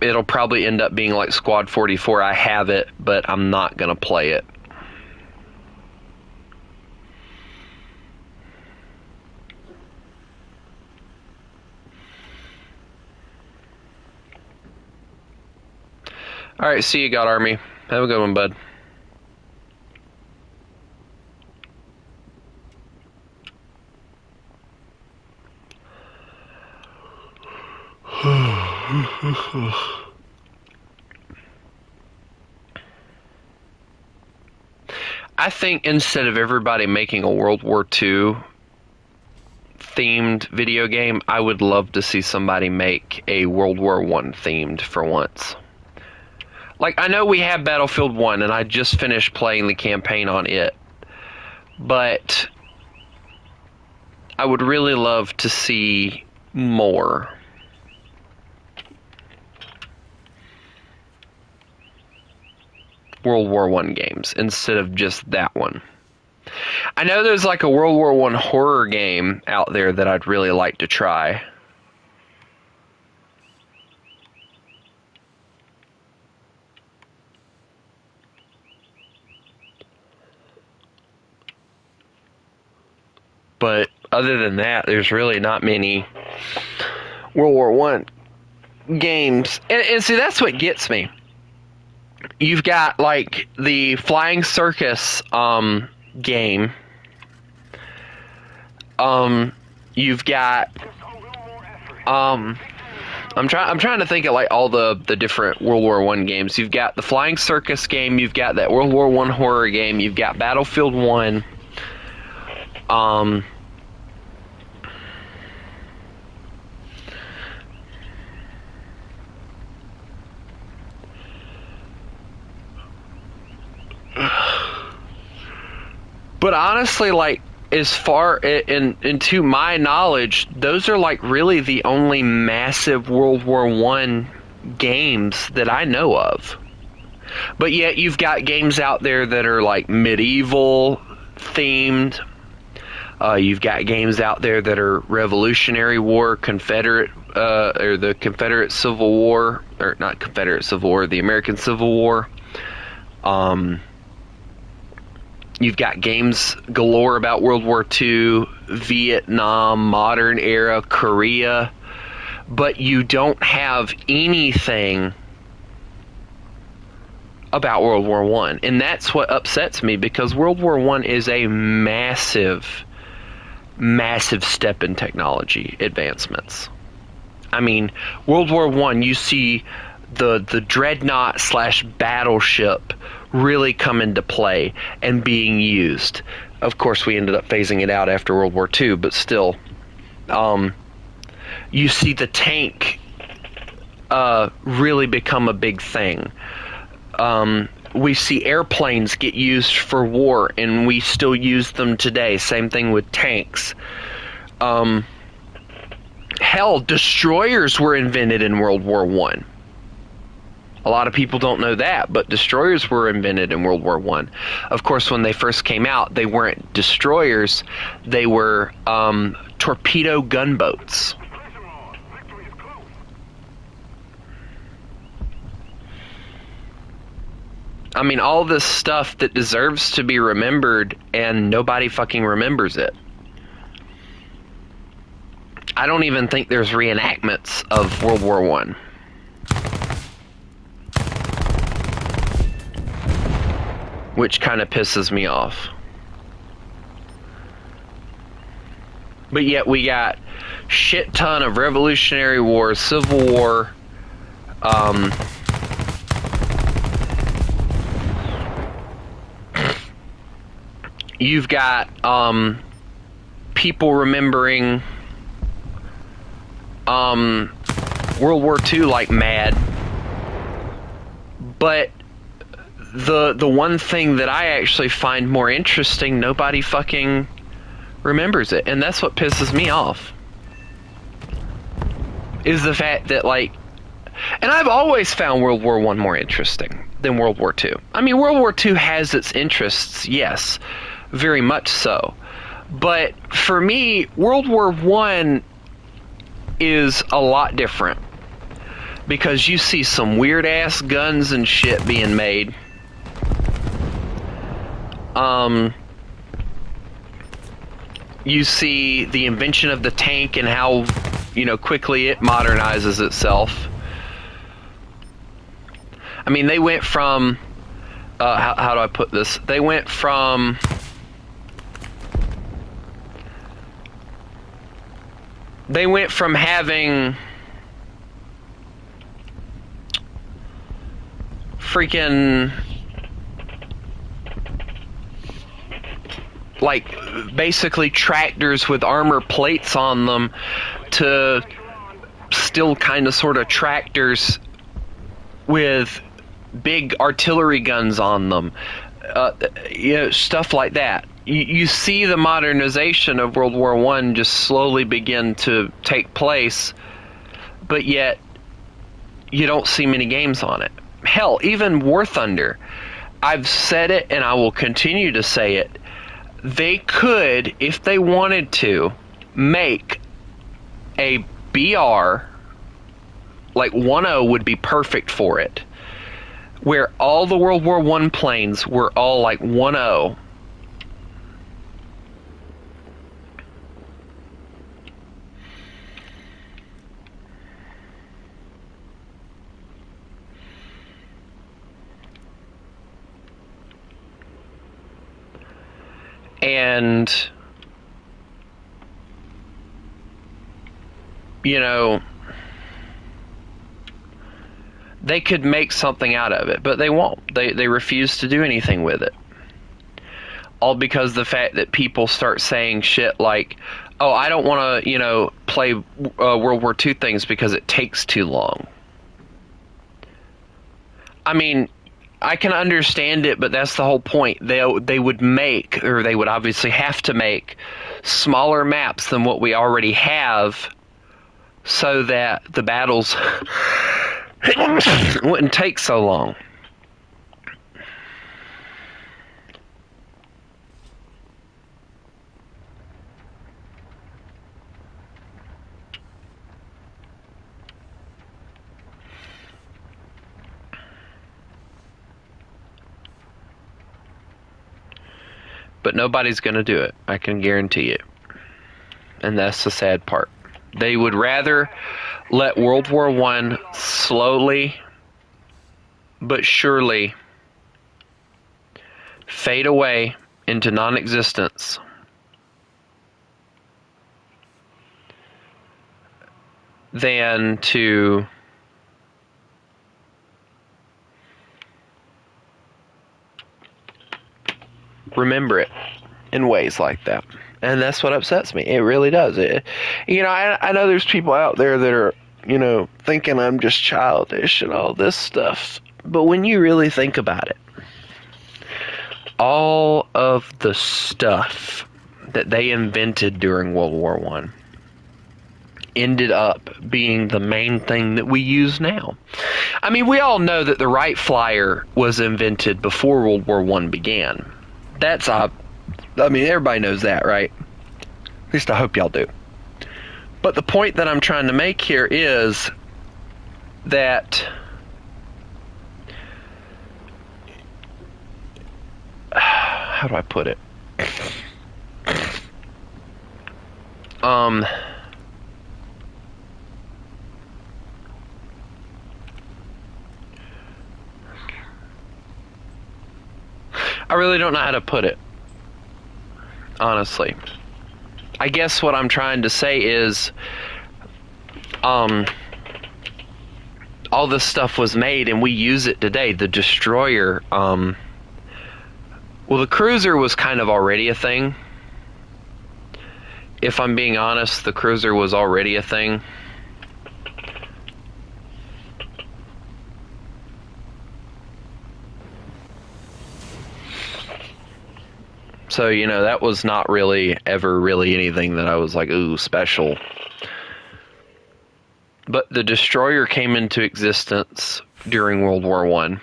it'll probably end up being like Squad 44. I have it, but I'm not gonna play it. Alright, see you, God Army. Have a good one, bud. I think instead of everybody making a World War II themed video game, I would love to see somebody make a World War I themed for once. Like, I know we have Battlefield 1, and I just finished playing the campaign on it, but I would really love to see more. World War I games instead of just that one. I know there's like a World War I horror game out there that I'd really like to try. But other than that, there's really not many World War I games. And see, that's what gets me. You've got like the Flying Circus game. You've got I'm trying to think of like all the different World War I games. You've got the Flying Circus game, you've got that World War I horror game, you've got Battlefield 1. But honestly, like, as far into my knowledge, those are like really the only massive World War I games that I know of. But yet you've got games out there that are like medieval themed. You've got games out there that are Revolutionary War, Confederate, or the Confederate Civil War, or not Confederate Civil War, the American Civil War. You've got games galore about World War II, Vietnam, modern era, Korea, but you don't have anything about World War I. And that's what upsets me, because World War I is a massive step in technology advancements. I mean, World War I, you see the dreadnought / battleship really come into play and being used. Of course, we ended up phasing it out after World War II, but still, you see the tank really become a big thing. We see airplanes get used for war, and we still use them today. Same thing with tanks. Hell, destroyers were invented in World War I. A lot of people don't know that, but destroyers were invented in World War I. Of course, when they first came out, they weren't destroyers. They were torpedo gunboats. I mean, all this stuff that deserves to be remembered, and nobody fucking remembers it. I don't even think there's reenactments of World War I. which kind of pisses me off. But yet we got shit ton of Revolutionary War, Civil War, you've got people remembering World War II like mad. But the one thing that I actually find more interesting, nobody fucking remembers it, and that's what pisses me off. Is the fact that, like, and I've always found World War I more interesting than World War II. I mean, World War II has its interests, yes, very much so. But for me, World War I is a lot different. Because you see some weird-ass guns and shit being made. You see the invention of the tank and how, quickly it modernizes itself. I mean, they went from, how do I put this? They went from having freaking, like, basically tractors with armor plates on them to still kind of sort of tractors with big artillery guns on them, stuff like that. You see the modernization of World War I just slowly begin to take place, but yet you don't see many games on it. Hell, even War Thunder, I've said it and I will continue to say it, they could, if they wanted to, make a BR, like 1.0 would be perfect for it, where all the World War I planes were all like 1.0. And, they could make something out of it, but they won't. They refuse to do anything with it. All because the fact that people start saying shit like, oh, I don't want to, play World War II things because it takes too long. I mean, I can understand it, but that's the whole point. They would make, or they would obviously have to make, smaller maps than what we already have so that the battles wouldn't take so long. But nobody's going to do it, I can guarantee it. And that's the sad part. They would rather let World War I slowly but surely fade away into non-existence than to remember it in ways like that. And that's what upsets me. It really does. I know there's people out there that are, thinking I'm just childish and all this stuff. But when you really think about it, all of the stuff that they invented during World War I ended up being the main thing that we use now. I mean, we all know that the Wright Flyer was invented before World War I began. That's everybody knows that, right? At least I hope y'all do. But the point that I'm trying to make here is that how do I put it? I really don't know how to put it, honestly. I guess what I'm trying to say is, all this stuff was made and we use it today. The destroyer, well, the cruiser was kind of already a thing. If I'm being honest, the cruiser was already a thing. So, you know, that was not really ever really anything that I was like, ooh, special. But the destroyer came into existence during World War I.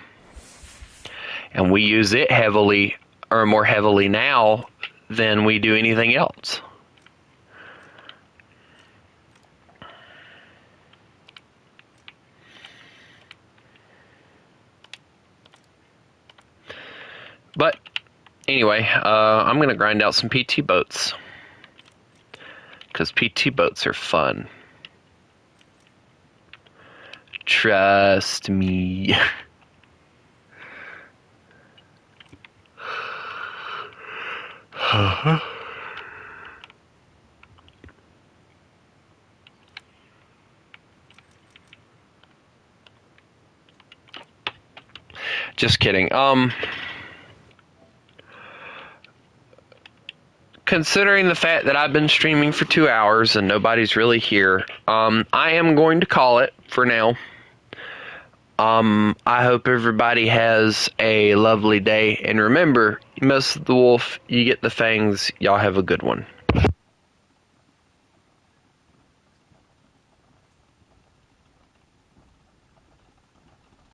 And we use it heavily, or more heavily now than we do anything else. But anyway, I'm going to grind out some PT boats. Because PT boats are fun. Trust me. Just kidding. Considering the fact that I've been streaming for 2 hours and nobody's really here, I am going to call it for now. I hope everybody has a lovely day, and remember, you mess with the wolf, you get the fangs. Y'all have a good one.